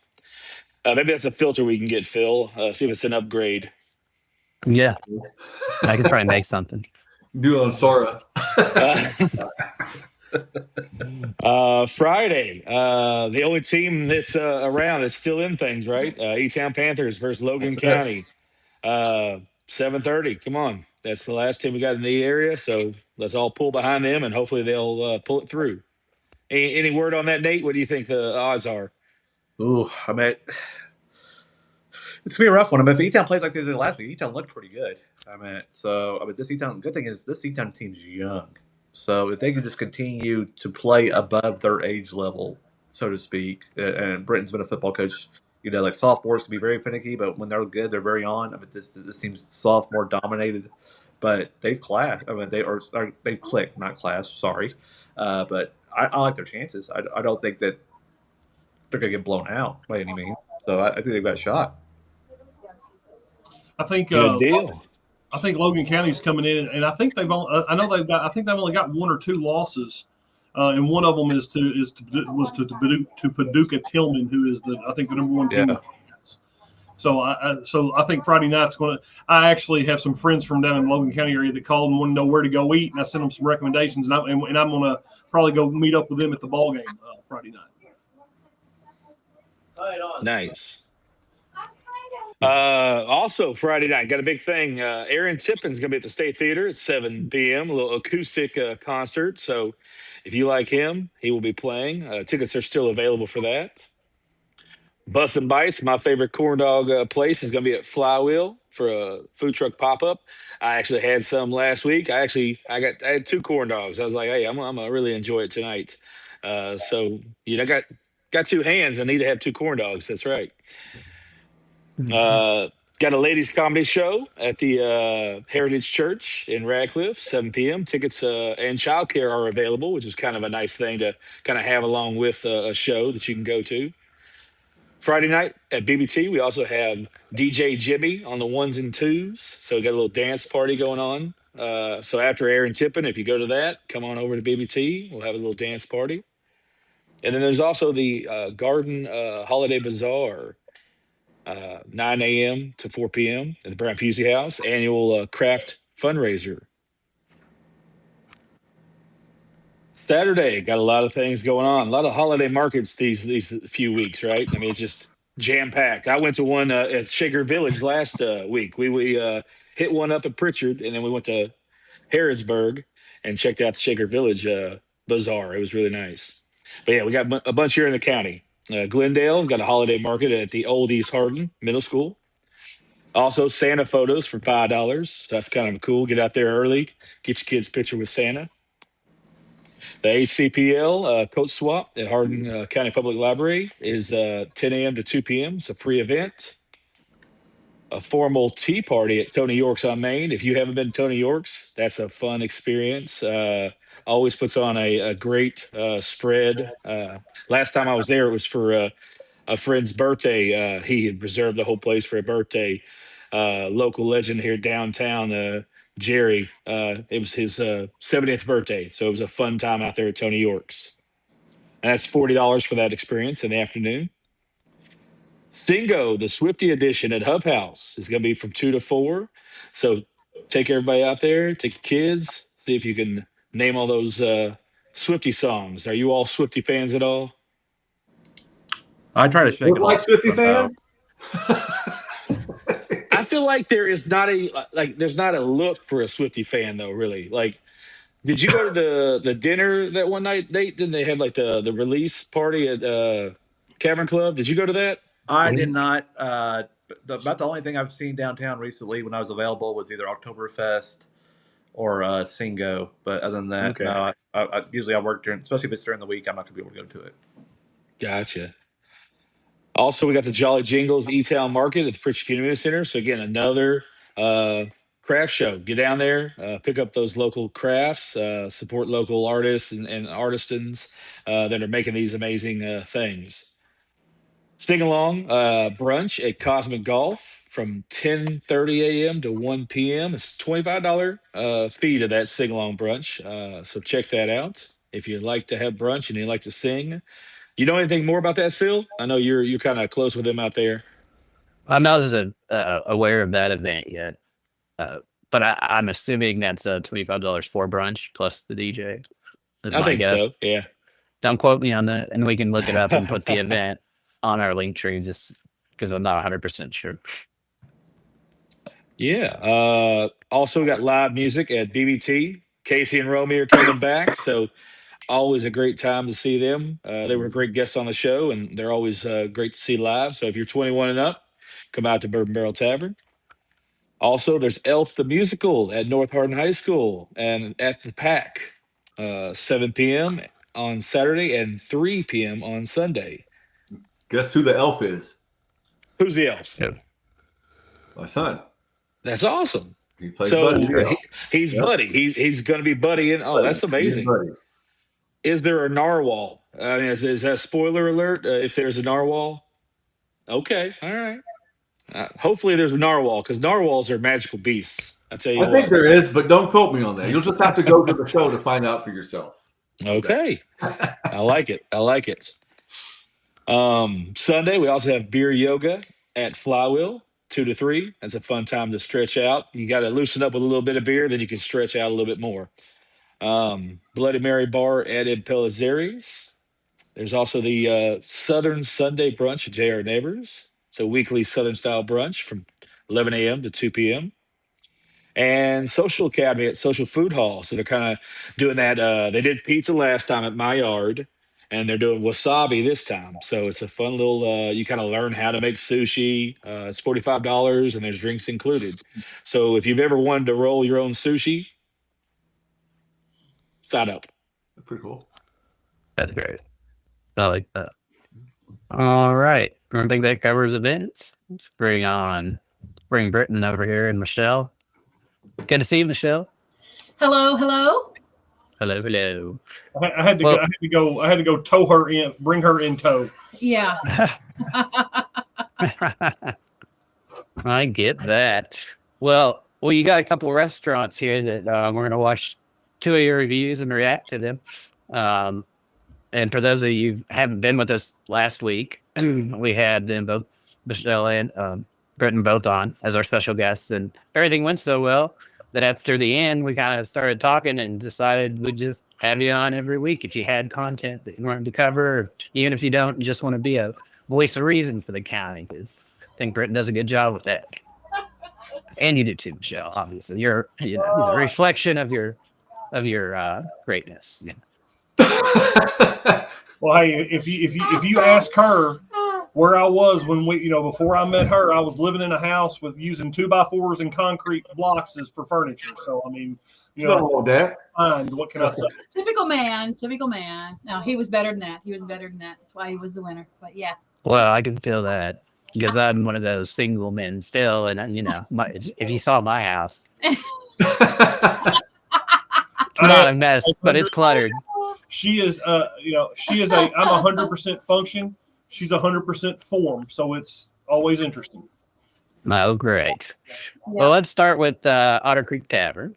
Maybe that's a filter we can get, Phil. See if it's an upgrade. Yeah, I could probably make something. Do it on Sora. Friday, the only team that's around that's still in things, right? E-Town Panthers versus Logan County. 7:30. Come on, that's the last team we got in the area, so let's all pull behind them, and hopefully they'll pull it through. Any word on that, Nate? What do you think the odds are? Ooh, I mean, it's gonna be a rough one. I mean, if E-Town plays like they did last week, E-Town looked pretty good. This E-Town. Good thing is this E-Town team's young, so if they can just continue to play above their age level, so to speak, and Britton's been a football coach. Like sophomores can be very finicky, but when they're good, they're very on. I mean, this team's sophomore dominated, but they've clashed. I mean, they've clicked, not clashed. Sorry, but I like their chances. I don't think that they're gonna get blown out by any means. So I think they've got a shot. I think Good deal. I think Logan County's coming in, and I think they've only got 1 or 2 losses, and one of them was to Paducah Tillman, who is the number 1 team. Yeah. So I think Friday night's going to. I actually have some friends from down in the Logan County area that called and want to know where to go eat, and I sent them some recommendations, and I'm going to probably go meet up with them at the ball game Friday night. Nice. Also Friday night, got a big thing. Aaron Tippin's gonna be at the State Theater at 7 p.m. A little acoustic concert. So if you like him, he will be playing. Tickets are still available for that. Bustin' Bites, my favorite corn dog place, is going to be at Flywheel for a food truck pop up. I actually had some last week. I had two corn dogs. I was like, hey, I'm gonna really enjoy it tonight. So got two hands. I need to have two corn dogs. That's right. Uh, got a ladies comedy show at the Heritage Church in Radcliffe, 7 p.m. Tickets and childcare are available, which is kind of a nice thing to kind of have along with a show that you can go to. Friday night at BBT, we also have DJ Jimmy on the ones and twos. So we got a little dance party going on. So after Aaron Tippin, if you go to that, come on over to BBT. We'll have a little dance party. And then there's also the Garden Holiday Bazaar, 9 a.m. to 4 p.m. at the Brown Pusey House, annual craft fundraiser. Saturday, got a lot of things going on. A lot of holiday markets these few weeks, right? I mean, it's just jam packed. I went to one at Shaker Village last week. We hit one up at Pritchard, and then we went to Harrodsburg and checked out the Shaker Village bazaar. It was really nice. But yeah, we got a bunch here in the county. Glendale's got a holiday market at the old East Hardin Middle School. Also, Santa photos for $5. So that's kind of cool. Get out there early, get your kids' picture with Santa. The HCPL coat swap at Hardin County Public Library is 10 a.m. to 2 p.m. It's a free event. A formal tea party at Tony York's on Main. If you haven't been to Tony York's, that's a fun experience. Always puts on a great spread. Last time I was there, it was for a friend's birthday. He had reserved the whole place for a birthday. Local legend here downtown, Jerry. It was his 70th birthday, so it was a fun time out there at Tony York's. And that's $40 for that experience in the afternoon. Singo, the Swifty edition at Hub House, is going to be from 2 to 4. So take everybody out there, take your kids, see if you can name all those Swifty songs. Are you all Swifty fans at all? I try to shake Look it like off. Swifty fans? I feel like there's not a look for a Swifty fan though, really. Like, did you go to the dinner that one night? Didn't they have like the release party at Cavern Club? Did you go to that? I did not. About the only thing I've seen downtown recently when I was available was either Oktoberfest or Singo. But other than that, Okay. no. I usually I work during, especially if it's during the week, I'm not going to be able to go to it. Gotcha. Also, we got the Jolly Jingles E-Town Market at the Pritchard Community Center. So again, another craft show. Get down there, pick up those local crafts, support local artists and artisans that are making these amazing things. Sing along brunch at Cosmic Golf from 10:30 a.m. to 1 p.m. It's $25 fee to that sing along brunch. So check that out if you'd like to have brunch and you like to sing. You know anything more about that, Phil? I know you're kind of close with him out there. I'm not as aware of that event yet, but I'm assuming that's $25 for brunch plus the DJ. Is I my think guess. so. Yeah. Don't quote me on that, and we can look it up and put the event on our link tree just because I'm not 100% sure. Yeah. Also, we got live music at BBT. Casey and Romy are coming back, so always a great time to see them. They were great guests on the show, and they're always great to see live. So if you're 21 and up, come out to Bourbon Barrel Tavern. Also, there's Elf the Musical at North Hardin High School and at the Pack, 7 p.m. on Saturday and 3 p.m. on Sunday. Guess who the elf is? Who's the elf? Yeah. My son. That's awesome. He plays So Buddy. he's Yep. Buddy. He's going to be Buddy. Oh, that's amazing. Buddy. Is there a narwhal? I mean, is that a spoiler alert? If there's a narwhal? Okay. All right. Hopefully there's a narwhal because narwhals are magical beasts. I tell you I think what. there is, but don't quote me on that. You'll just have to go to the show to find out for yourself. Okay. I like it. I like it. Sunday, we also have beer yoga at Flywheel, 2 to 3. That's a fun time to stretch out. You got to loosen up with a little bit of beer, then you can stretch out a little bit more. Bloody Mary Bar at Impellizzeri's. There's also the Southern Sunday Brunch at JR Neighbors. It's a weekly Southern style brunch from 11 a.m. to 2 p.m. And Social Academy at Social Food Hall. So they're kind of doing that. They did pizza last time at My Yard. and they're doing wasabi this time. So it's a fun little. You kind of learn how to make sushi. It's $45, and there's drinks included. So if you've ever wanted to roll your own sushi, sign up. That's pretty cool. That's great. I like that. All right. I think that covers events. Let's bring Britton over here and Michelle. Good to see you, Michelle. Hello, hello. Hello, hello. I had to go tow her in, bring her in tow. Yeah. I get that. Well, you got a couple of restaurants here that we're going to watch 2 of your reviews and react to them. And for those of you who haven't been with us last week, we had them both, Michelle and Britton, both on as our special guests, and everything went so well that after the end, we kind of started talking and decided we'd just have you on every week if you had content that you wanted to cover, or even if you don't, you just want to be a voice of reason for the county, because I think Britton does a good job with that. And you do too, Michelle, obviously. He's a reflection of your greatness. Well, hey, if you ask her where I was when before I met her, I was living in a house with using 2x4s and concrete blocks as for furniture. So I mean, that. What can I say? Typical man. No, he was better than that. That's why he was the winner. But yeah. Well, I can feel that because I'm one of those single men still, and if you saw my house, it's not a mess, but it's cluttered. She is, I'm 100% function. She's 100% form. So it's always interesting. Oh, great. Yeah. Well, let's start with Otter Creek Tavern.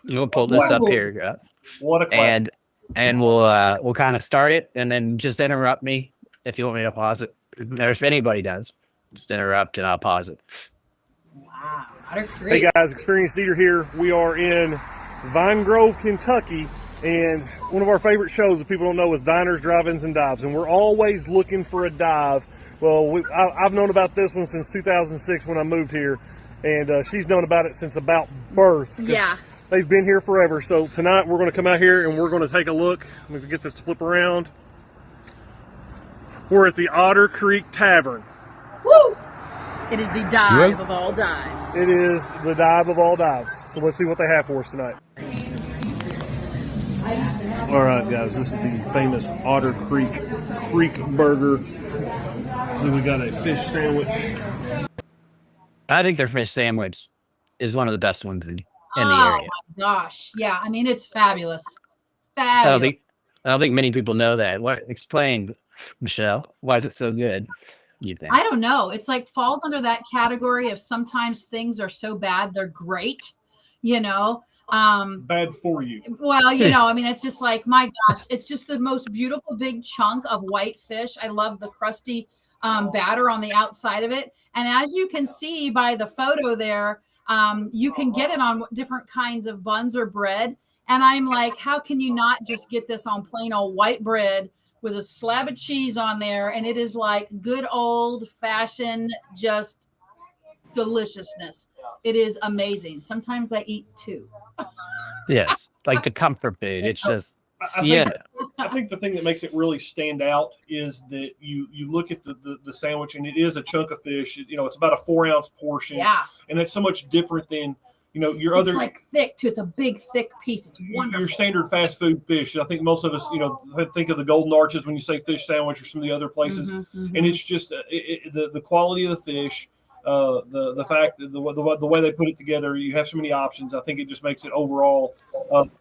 We'll pull this up here. What a classic. And we'll kind of start it, and then just interrupt me if you want me to pause it. Or if anybody does, just interrupt and I'll pause it. Wow. Otter Creek. Hey guys, Experienced Eater here. We are in Vine Grove, Kentucky. And one of our favorite shows that people don't know is Diners, Drive-Ins, and Dives. And we're always looking for a dive. Well, I've known about this one since 2006 when I moved here. And she's known about it since about birth. Yeah. They've been here forever. So tonight we're going to come out here and we're going to take a look. Let me get this to flip around. We're at the Otter Creek Tavern. Woo! It is the dive of all dives. It is the dive of all dives. So let's see what they have for us tonight. All right, guys, this is the famous Otter Creek Burger. Then we got a fish sandwich. I think their fish sandwich is one of the best ones in the area. Oh my gosh. Yeah, I mean, it's fabulous. I Fabulous. don't think many people know that. Explain, Michelle, why is it so good, you think? I don't know. It's like falls under that category of sometimes things are so bad they're great, Bad for you. Well, I mean, it's just like, my gosh, it's just the most beautiful big chunk of white fish. I love the crusty batter on the outside of it. And as you can see by the photo there, you can get it on different kinds of buns or bread. And I'm like, how can you not just get this on plain old white bread with a slab of cheese on there? And it is like good old fashioned, just deliciousness. It is amazing. Sometimes I eat two. Yes, like the comfort food. It's just, I think the thing that makes it really stand out is that you look at the sandwich, and it is a chunk of fish. It's about a 4-ounce portion. Yeah. And it's so much different than, your It's other. like thick too. It's a big, thick piece. It's wonderful. Your standard fast food fish. I think most of us, think of the Golden Arches when you say fish sandwich or some of the other places. Mm-hmm. And it's just the quality of the fish. The fact that the way they put it together, you have so many options. I think it just makes it overall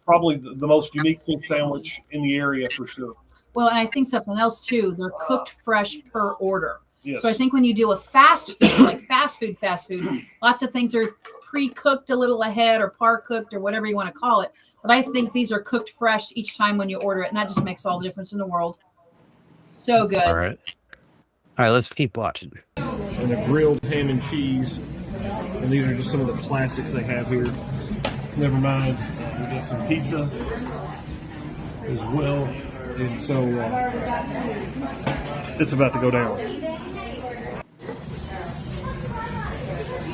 probably the most unique fish sandwich in the area for sure. Well, and I think something else too. They're cooked fresh per order. Yes. So I think when you deal with fast food, like fast food, lots of things are pre-cooked a little ahead or par cooked or whatever you want to call it. But I think these are cooked fresh each time when you order it, and that just makes all the difference in the world. So good. all right, let's keep watching. And a grilled ham and cheese. And these are just some of the classics they have here. Never mind, we got some pizza as well. And so it's about to go down.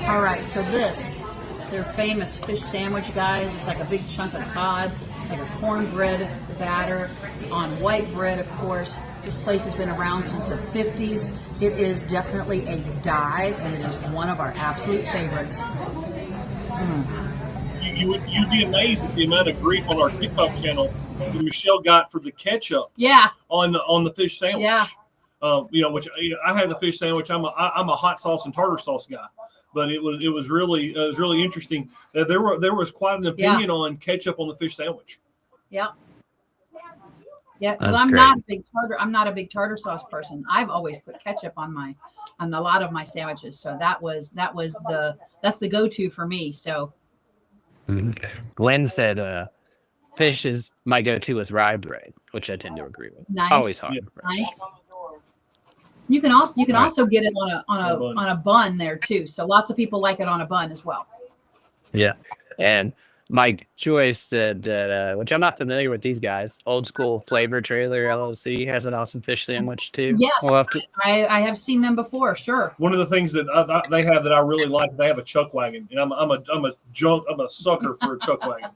All right, so their famous fish sandwich, guys, it's like a big chunk of cod. their cornbread batter on white bread, of course. This place has been around since the 50s. It is definitely a dive, and it is one of our absolute favorites. You'd be amazed at the amount of grief on our TikTok channel that Michelle got for the ketchup Yeah. on the fish sandwich. Yeah. Which I had the fish sandwich. I'm a hot sauce and tartar sauce guy, but it was really interesting. There was quite an opinion on ketchup on the fish sandwich. Yeah. Yeah, because That's I'm great. not a big tartar sauce person. I've always put ketchup on a lot of my sandwiches. So that's the go-to for me. So Glenn said fish is my go-to with rye bread, which I tend to agree with. Nice. Always hard. nice. You can also get it on a bun there too. So lots of people like it on a bun as well. Yeah. And Mike Joyce said that, which I'm not familiar with these guys, Old School Flavor Trailer LLC has an awesome fish sandwich too. Yes, We'll have to, I have seen them before. Sure. One of the things that they have that I really like, they have a chuck wagon, and I'm a sucker for a chuck wagon.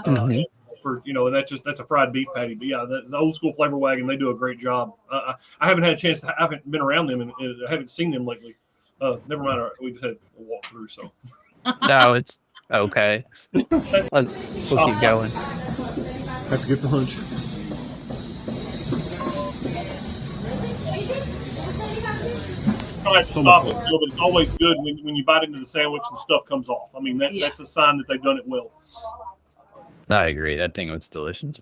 Mhm. And that's a fried beef patty. But yeah, the Old School Flavor Wagon, they do a great job. I haven't had a chance I haven't been around them, and I haven't seen them lately. Never mind, we just had a walk through. So no, it's okay. We'll keep going. have to get the hunch. I have to stop it, but it's always good when you bite into the sandwich and stuff comes off. I mean, that's a sign that they've done it well. I agree. That thing was delicious.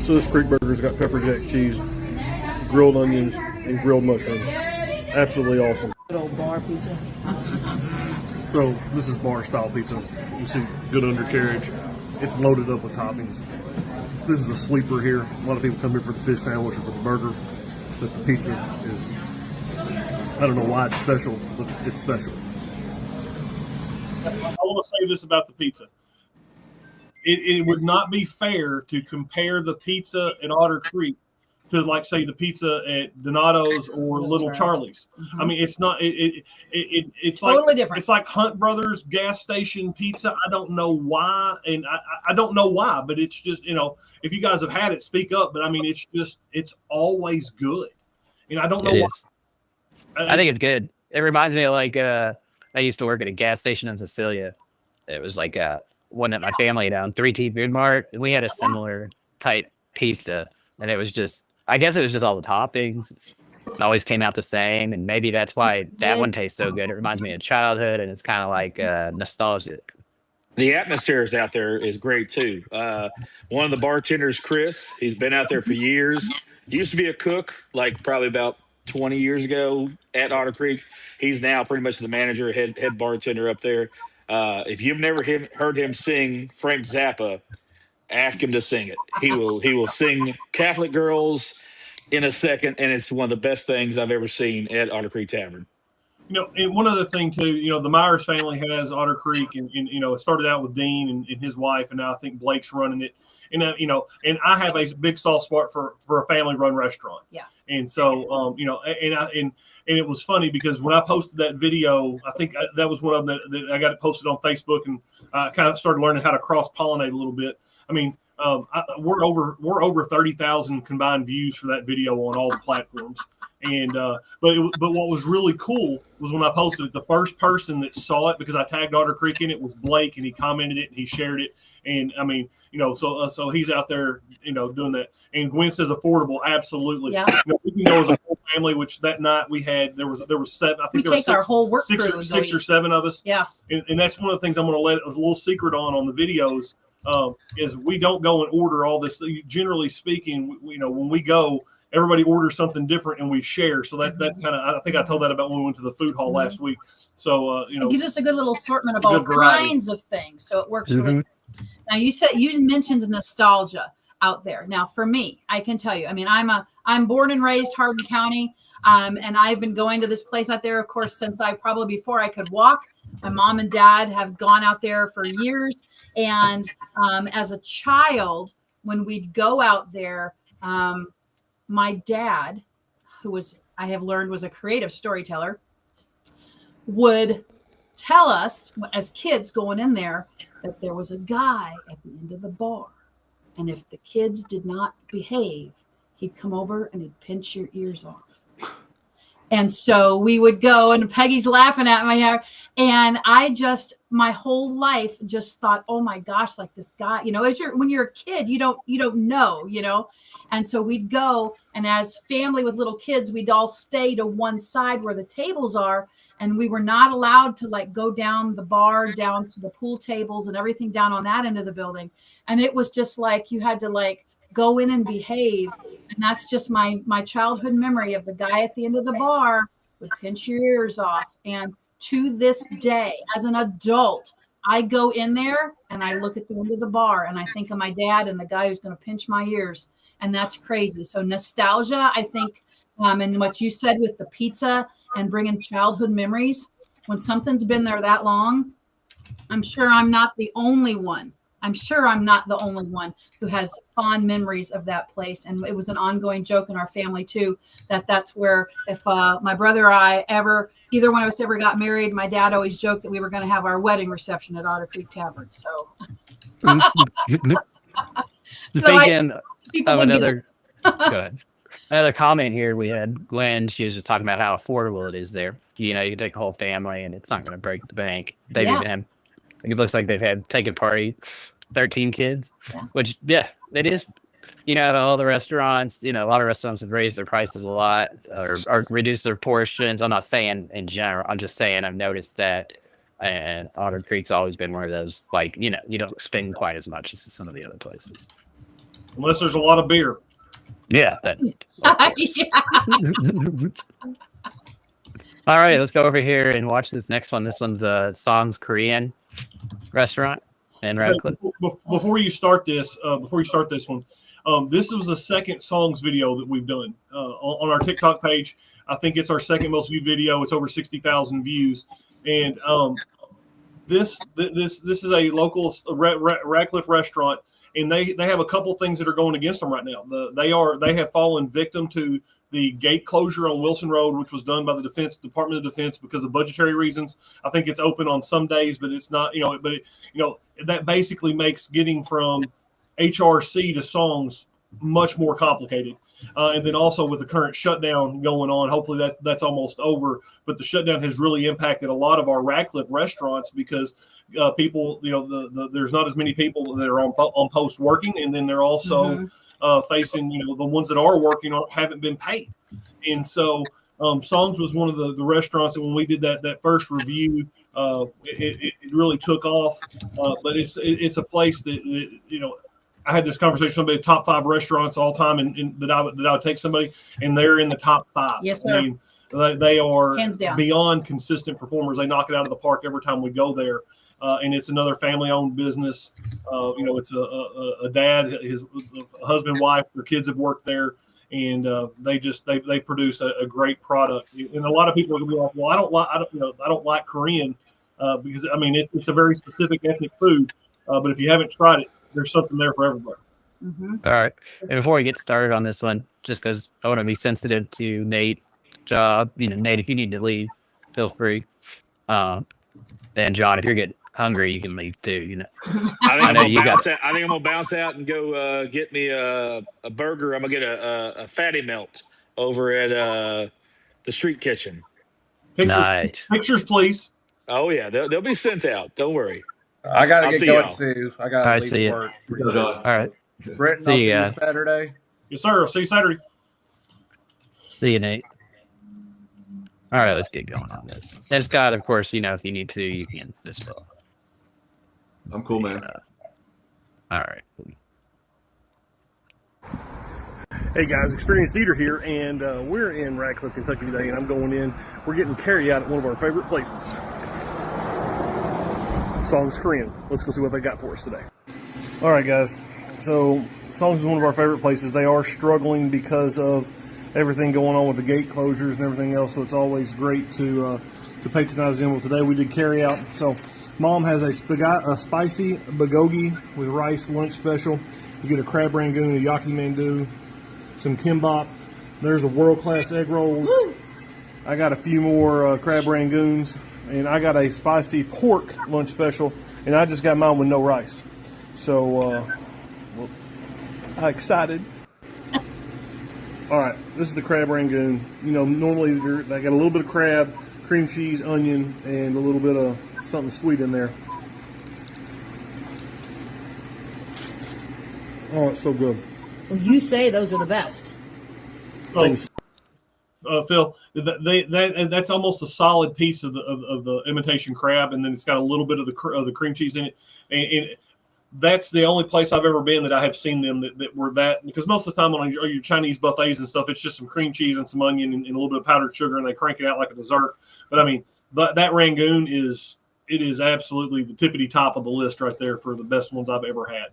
So this Creek Burger's got pepper jack cheese, grilled onions, and grilled mushrooms. Absolutely awesome. Good old bar pizza. So this is bar style pizza. You see good undercarriage. It's loaded up with toppings. This is a sleeper here. A lot of people come here for the fish sandwich or for the burger, but the pizza is, I don't know why it's special, but it's special. I want to say this about the pizza. It would not be fair to compare the pizza at Otter Creek to, like, say, the pizza at Donato's or Little Charlie's. I mean, it's not. It's Totally like different. It's like Hunt Brothers gas station pizza. I don't know why, and I don't know why, but it's just, if you guys have had it, speak up. But I mean, it's always good. I don't know It why. is. I think it's good. It reminds me of I used to work at a gas station in Cecilia. It was one at my family down 3T Food Mart. And we had a similar type pizza, and it was just, I guess it was just all the toppings. It always came out the same, and maybe that's why that one tastes so good. It reminds me of childhood, and it's kind of like nostalgic. The atmosphere out there is great too. One of the bartenders, Chris, he's been out there for years. He used to be a cook, probably about 20 years ago at Otter Creek. He's now pretty much the manager, head bartender up there. If you've never heard him sing Frank Zappa, ask him to sing it. He will sing Catholic Girls in a second, and it's one of the best things I've ever seen at Otter Creek Tavern. And one other thing too, the Myers family has Otter Creek, and it started out with Dean and his wife, and now I think Blake's running it. And and I have a big soft spot for a family-run restaurant. Yeah. And so, and it was funny because when I posted that video, I think that was one of them that I got it posted on Facebook, and I kind of started learning how to cross-pollinate a little bit. I mean, we're over 30,000 combined views for that video on all the platforms. And but what was really cool was when I posted it, the first person that saw it, because I tagged Otter Creek in it, was Blake, and he commented it and he shared it. And I mean, so he's out there, doing that. And Gwen says affordable, absolutely. Yeah. We can go as a whole family, which that night there was seven. I think We there take were our whole work six crew and or go seven of us. Yeah. And that's one of the things I'm going to let a little secret on the videos. Is we don't go and order all this. Generally speaking, when we go, everybody orders something different and we share. So that's kind of, I think I told that about when we went to the food hall last week. So, it gives us a good little assortment of a all good variety. kinds of things. So it works really good. Now you mentioned nostalgia out there. Now for me, I can tell you, I mean, I'm born and raised Hardin County. And I've been going to this place out there, of course, since before I could walk. My mom and dad have gone out there for years. And as a child, when we'd go out there, my dad, who I have learned was a creative storyteller, would tell us as kids going in there that there was a guy at the end of the bar And if the kids did not behave, he'd come over and he'd pinch your ears off. And so we would go, and Peggy's laughing at me. And my whole life just thought, oh my gosh, like this guy, when you're a kid, you don't know. And so we'd go, and as family with little kids, we'd all stay to one side where the tables are. And we were not allowed to like go down the bar, down to the pool tables and everything down on that end of the building. And it was just like, you had to like go in and behave. And that's just my childhood memory of the guy at the end of the bar would pinch your ears off. And to this day, as an adult, I go in there and I look at the end of the bar and I think of my dad and the guy who's going to pinch my ears. And that's crazy. So nostalgia, I think, and what you said with the pizza and bringing childhood memories, when something's been there that long, I'm sure I'm not the only one. Who has fond memories of that place. And it was an ongoing joke in our family too, that's where if my brother or I either one of us ever got married, my dad always joked that we were going to have our wedding reception at Otter Creek Tavern. So Speaking of another, go ahead. Another comment here, we had Glenn. She was just talking about how affordable it is there. You can take a whole family and it's not going to break the bank. They've even had, it looks like they've had taken party 13 kids, which it is. At all the restaurants, a lot of restaurants have raised their prices a lot or reduced their portions. I'm not saying in general. I'm just saying I've noticed that, and Otter Creek's always been one of those, like, you don't spend quite as much as some of the other places. Unless there's a lot of beer. Yeah. All right, let's go over here and watch this next one. This one's Song's Korean restaurant in Radcliffe. Before you start this one, this was the second Songs video that we've done on our TikTok page. I think it's our second most viewed video. It's over 60,000 views, and this is a local Radcliffe restaurant. And they have a couple things that are going against them right now. They have fallen victim to the gate closure on Wilson Road, which was done by the Department of Defense because of budgetary reasons. I think it's open on some days, but it's not. That basically makes getting from HRC to Songs much more complicated. And then also with the current shutdown going on, hopefully that's almost over. But the shutdown has really impacted a lot of our Radcliffe restaurants because people, there's not as many people that are on post working, and then they're also facing, the ones that are working haven't been paid. And so Songs was one of the restaurants that when we did that first review, it really took off. But it's a place that I had this conversation with somebody, top 5 restaurants all time, and that I would take somebody, and they're in the top 5. Yes, sir. I mean, they are hands down beyond consistent performers. They knock it out of the park every time we go there. And it's another family-owned business. It's a dad, his husband, wife, their kids have worked there, and they produce a great product. And a lot of people are gonna be like, "Well, I don't like Korean because it's a very specific ethnic food. But if you haven't tried it, there's something there for everybody." All right. And before we get started on this one, just because I want to be sensitive to Nate's job, Nate, if you need to leave, feel free. And John, if you're getting hungry, you can leave too. I think I'm gonna bounce out and go get me a burger. I'm gonna get a fatty melt over at the street kitchen. Pictures, please. Oh yeah, they'll be sent out. Don't worry. I gotta get going y'all. too. I gotta leave see work. All right. Brenton, I'll see you Saturday. Yes, sir. I'll see you Saturday. See you, Nate. All right, let's get going on this. And Scott, of course, if you need to, you can as well. I'm cool, man. All right. Hey guys, Experienced Eater here, and we're in Radcliffe, Kentucky today, and I'm going in. We're getting carry out at one of our favorite places, Songs Korean. Let's go see what they got for us today. All right, guys. So Songs is one of our favorite places. They are struggling because of everything going on with the gate closures and everything else. So it's always great to patronize them. Well, today we did carry out. So Mom has a spicy bulgogi with rice lunch special. You get a crab rangoon, a yaki mandu, some kimbap. There's a world-class egg rolls. Woo! I got a few more crab rangoons, and I got a spicy pork lunch special, and I just got mine with no rice. So excited. All right, this is the crab rangoon. You know, normally they got a little bit of crab, cream cheese, onion, and a little bit of something sweet in there. Oh, it's so good. Well, you say those are the best. Thanks. Phil, that's almost a solid piece of the imitation crab, and then it's got a little bit of the cream cheese in it. And that's the only place I've ever been that I have seen them that were that, because most of the time on your Chinese buffets and stuff, it's just some cream cheese and some onion and a little bit of powdered sugar, and they crank it out like a dessert. But I mean, that rangoon is absolutely the tippity top of the list right there for the best ones I've ever had.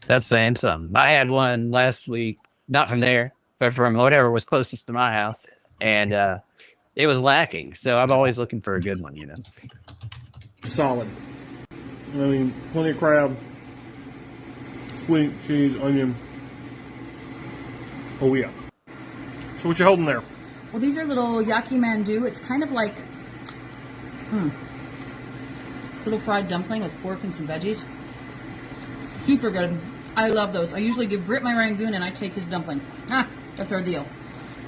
That's saying something. I had one last week, not from there, but from whatever was closest to my house, and it was lacking. So I'm always looking for a good one, you know. Solid. I mean, plenty of crab, sweet cheese, onion. Oh yeah. So what you holding there? Well, these are little yaki mandu. It's kind of like little fried dumpling with pork and some veggies. Super good. I love those. I usually give Britt my rangoon and I take his dumpling. That's our deal.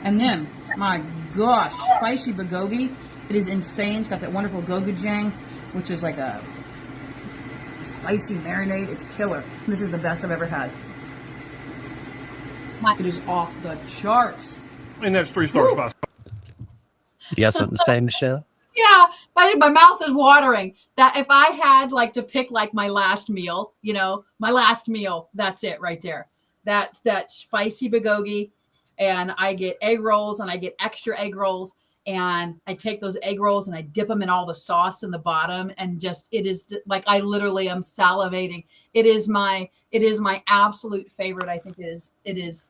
And then, my gosh, spicy bulgogi. It is insane. It's got that wonderful gochujang, which is like a spicy marinade. It's killer. This is the best I've ever had. It is off the charts. And that's 3-star spice. You got something to say, Michelle? Yeah, my mouth is watering. That if I had like to pick like my last meal, that's it right there. That spicy bulgogi, and I get egg rolls, and I get extra egg rolls, and I take those egg rolls and I dip them in all the sauce in the bottom, and just it is like I literally am salivating. It is my absolute favorite. I think it is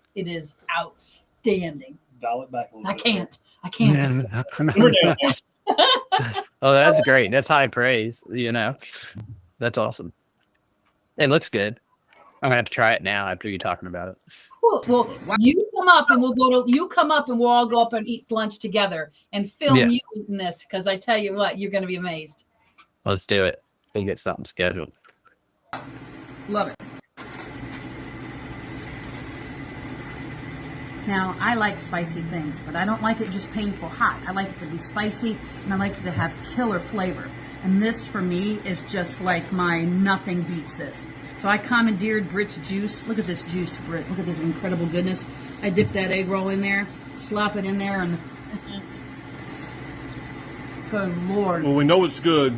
outstanding. Dial it back a little I bit. can't. Oh, that's great. That's high praise, you know. That's awesome. It looks good. I'm gonna have to try it now after you talking about it. Cool. Well, you come up and we'll all go up and eat lunch together and film you eating this, because I tell you what, you're gonna be amazed. Let's do it. We'll get something scheduled. Love it. Now, I like spicy things, but I don't like it just painful hot. I like it to be spicy, and I like it to have killer flavor. And this, for me, is just like nothing beats this. So I commandeered Britt's juice. Look at this juice, Britt. Look at this incredible goodness. I dip that egg roll in there, slop it in there, and good Lord. Well, we know it's good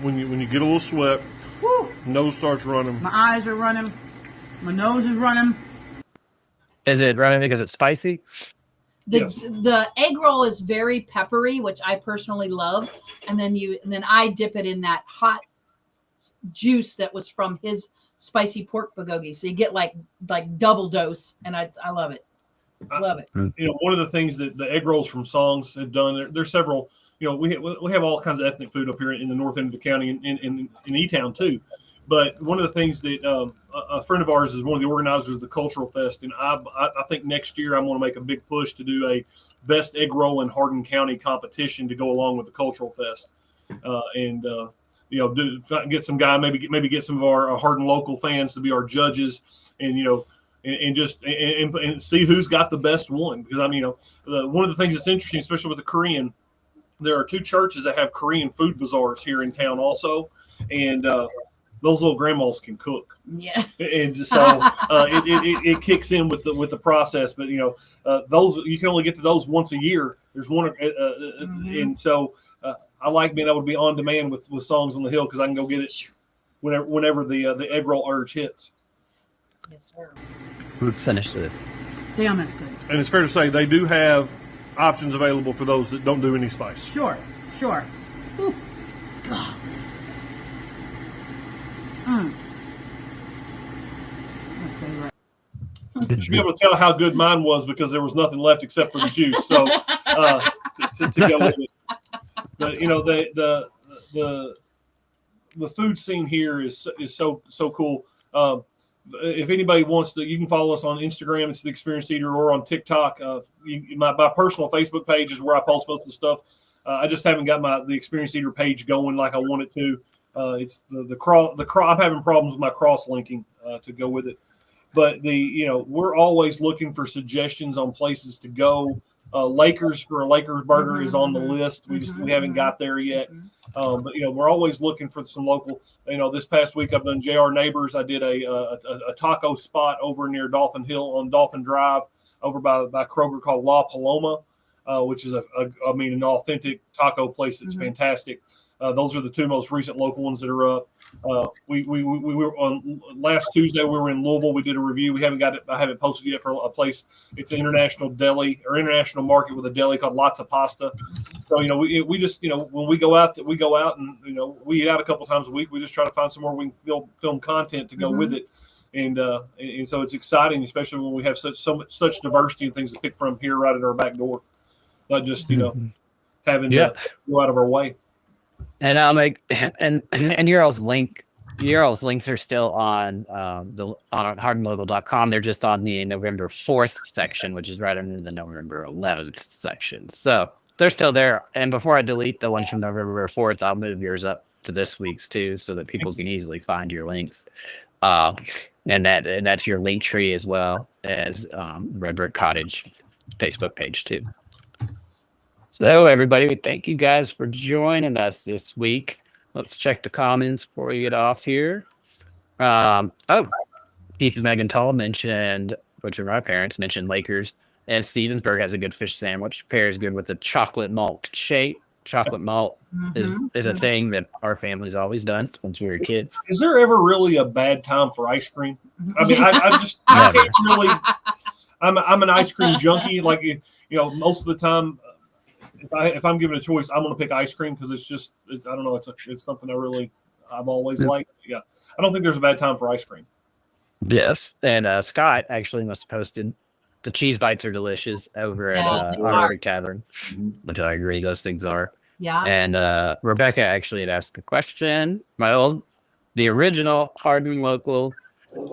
when you get a little sweat. Woo. Nose starts running. My eyes are running. My nose is running. Is it running because it's spicy? The egg roll is very peppery, which I personally love, and then I dip it in that hot juice that was from his spicy pork bulgogi. So you get like double dose, and I love it. Love it. You know, one of the things that the egg rolls from Songs have done, there's several. You know, we have all kinds of ethnic food up here in the north end of the county, and in E-Town too. But one of the things that a friend of ours is one of the organizers of the Cultural Fest, and I think next year I'm going to make a big push to do a best egg roll in Hardin County competition to go along with the Cultural Fest, get some guy, maybe get some of our Hardin local fans to be our judges, and and see who's got the best one. Because I mean, one of the things that's interesting, especially with the Korean, there are 2 churches that have Korean food bazaars here in town also, and those little grandmas can cook. Yeah. And so it kicks in with the process. But those, you can only get to those once a year. There's one, and so I like being able to be on demand with Songs on the Hill, because I can go get it whenever the egg roll urge hits. Yes, sir. Let's finish this. Damn, that's good. And it's fair to say they do have options available for those that don't do any spice. Sure. Ooh. God. Okay, right. You should be able to tell how good mine was because there was nothing left except for the juice. So to go with it. But the food scene here is so cool. If anybody wants to, you can follow us on Instagram. It's The Experienced Eater, or on TikTok. My personal Facebook page is where I post most of the stuff. I just haven't got the Experienced Eater page going like I want it to. It's the I'm having problems with my cross linking to go with it. But we're always looking for suggestions on places to go. Lakers for a Lakers burger is on the list. We haven't got there yet. But we're always looking for some local. This past week I've done JR Neighbors. I did a taco spot over near Dolphin Hill on Dolphin Drive over by Kroger called La Paloma, which is an authentic taco place that's fantastic. Those are the two most recent local ones that are up. We were on last Tuesday. We were in Louisville. We did a review. We haven't got it. I haven't posted yet for a place. It's an international deli or international market with a deli called Lots of Pasta. So we just when we go out and we eat out a couple times a week. We just try to find somewhere we can film content to go with it, and so it's exciting, especially when we have such diversity and things to pick from here right at our back door. Not just having to go out of our way. And I'll make and your all's links are still on hardinlocal.com. They're just on the November 4th section, which is right under the November 11th section. So they're still there. And before I delete the ones from November 4th, I'll move yours up to this week's too, so that people can easily find your links. And that's your link tree as well as Red Brick Cottage Facebook page too. So everybody, thank you guys for joining us this week. Let's check the comments before we get off here. Keith and Megan Tall mentioned, which are my parents, mentioned Lakers, and Stevensburg has a good fish sandwich. Pairs good with a chocolate malt shake. Chocolate malt is a thing that our family's always done since we were kids. Is there ever really a bad time for ice cream? I mean, I can't really. I'm an ice cream junkie. Like most of the time. If I'm given a choice, I'm going to pick ice cream because I don't know. It's something I've always liked. Yeah. I don't think there's a bad time for ice cream. Yes. And Scott actually must have posted the cheese bites are delicious over at our Tavern, which I agree. Those things are. Yeah. And Rebecca actually had asked a question. The original Hardin Local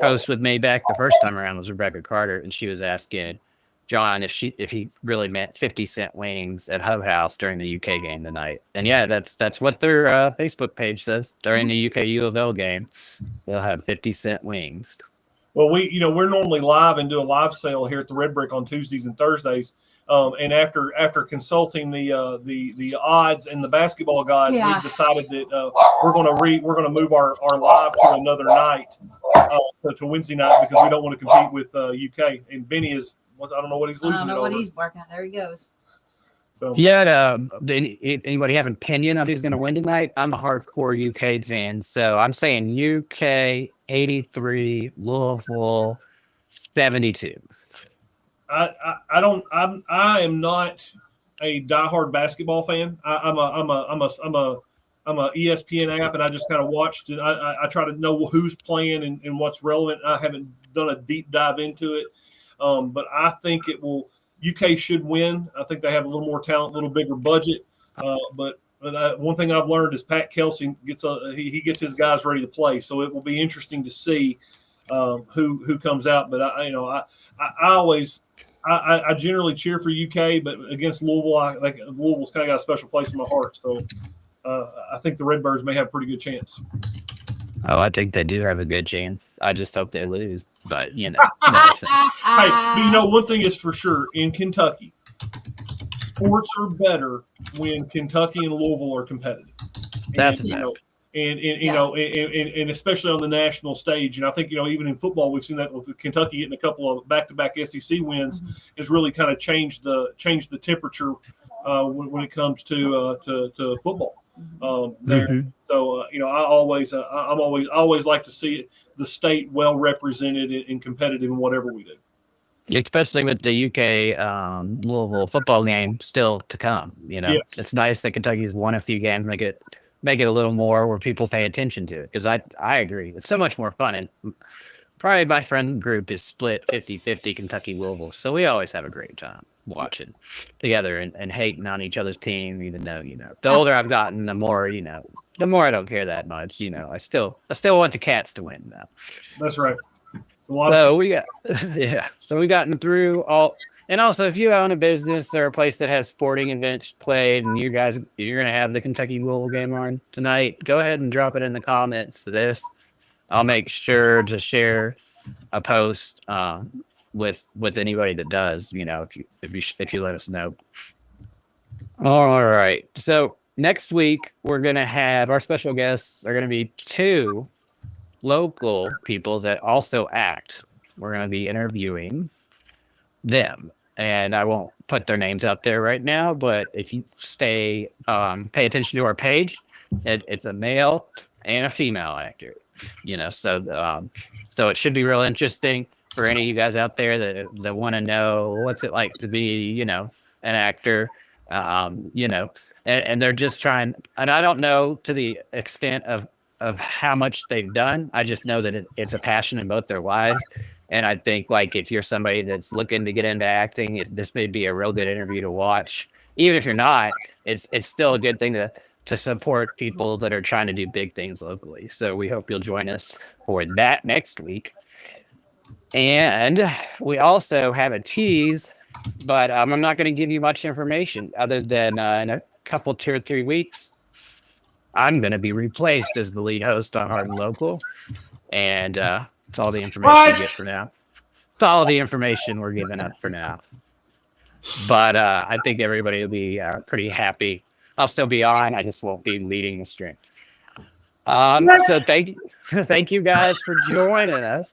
host with me back the first time around was Rebecca Carter. And she was asking John if he really meant 50-cent wings at Hub House during the UK game tonight. And yeah, that's what their Facebook page says. During the UK U of L game, they'll have 50-cent wings. Well, we're normally live and do a live sale here at the Red Brick on Tuesdays and Thursdays. And after consulting the odds and the basketball gods, we've decided that we're going to move our live to another night, to Wednesday night, because we don't want to compete with UK. And Benny is. I don't know what he's losing. I don't know what he's working at. There he goes. So yeah, anybody have an opinion of who's going to win tonight? I'm a hardcore UK fan, so I'm saying UK 83, Louisville 72. I am not a diehard basketball fan. I'm a ESPN app, and I just kind of watched it. I try to know who's playing and what's relevant. I haven't done a deep dive into it. But I think UK should win. I think they have a little more talent, a little bigger budget. But one thing I've learned is Pat Kelsey he gets his guys ready to play. So it will be interesting to see who comes out. But I generally cheer for UK, but against Louisville, Louisville's kind of got a special place in my heart. So I think the Redbirds may have a pretty good chance. Oh, I think they do have a good chance. I just hope they lose. But, Hey, one thing is for sure, in Kentucky, sports are better when Kentucky and Louisville are competitive. That's and especially on the national stage. And I think, even in football, we've seen that with Kentucky getting a couple of back-to-back SEC wins has really kind of changed the temperature when it comes to football. There. So I always like to see the state well represented and competitive in whatever we do. Especially with the UK Louisville football game still to come. Yes. It's nice that Kentucky's won a few games, make it a little more where people pay attention to it. Because I agree, it's so much more fun. And probably my friend group is split 50-50 Kentucky Louisville, so we always have a great time watching together and hating on each other's team, even though the older I've gotten, the more I don't care that much. I still want the Cats to win now. That's right. It's a lot. So we gotten through all. And also, if you own a business or a place that has sporting events played, and you're gonna have the Kentucky Louisville game on tonight, go ahead and drop it in the comments to this. I'll make sure to share a post with anybody that does. If you let us know. All right. So next week we're gonna have our special guests are gonna be 2 local people that also act. We're gonna be interviewing them, and I won't put their names out there right now, but if you pay attention to our page, it's a male and a female actor, so it should be real interesting for any of you guys out there that want to know what's it like to be, an actor, and they're just trying, and I don't know to the extent of how much they've done. I just know that it's a passion in both their lives. And I think, like, if you're somebody that's looking to get into acting, this may be a real good interview to watch. Even if you're not, it's still a good thing to support people that are trying to do big things locally. So we hope you'll join us for that next week. And we also have a tease, but I'm not going to give you much information other than in a couple, 2 or 3 weeks, I'm going to be replaced as the lead host on Hardin Local. And it's all the information we get for now. It's all the information we're giving up for now. But I think everybody will be pretty happy. I'll still be on. I just won't be leading the stream. So thank you guys for joining us.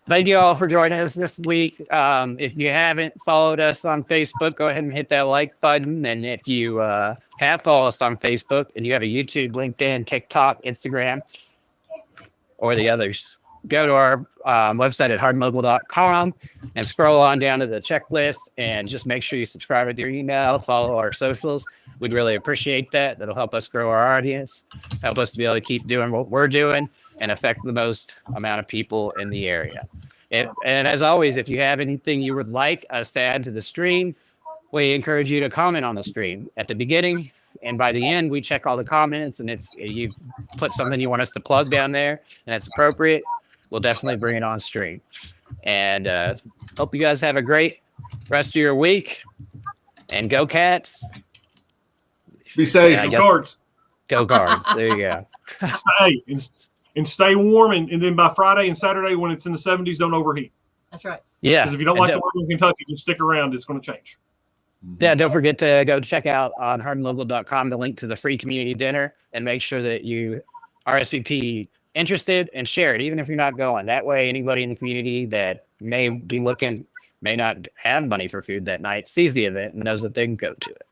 Thank you all for joining us this week. If you haven't followed us on Facebook, go ahead and hit that like button. And if you have followed us on Facebook and you have a YouTube, LinkedIn, TikTok, Instagram, or the others, go to our website at hardinlocal.com and scroll on down to the checklist and just make sure you subscribe with your email, follow our socials. We'd really appreciate that. That'll help us grow our audience, help us to be able to keep doing what we're doing and affect the most amount of people in the area. And as always, if you have anything you would like us to add to the stream, we encourage you to comment on the stream at the beginning. And by the end, we check all the comments. And if you put something you want us to plug down there and it's appropriate, we'll definitely bring it on stream. And hope you guys have a great rest of your week. And go Cats. Be safe. Go Cards. Go Cards. There you go. Hey, and stay warm. And then by Friday and Saturday, when it's in the 70s, don't overheat. That's right. Yeah. Because if you don't like the weather in Kentucky, just stick around. It's going to change. Yeah, don't forget to go check out on hardinlocal.com the link to the free community dinner and make sure that you RSVP interested and share it, even if you're not going. That way, anybody in the community that may be looking, may not have money for food that night, sees the event and knows that they can go to it.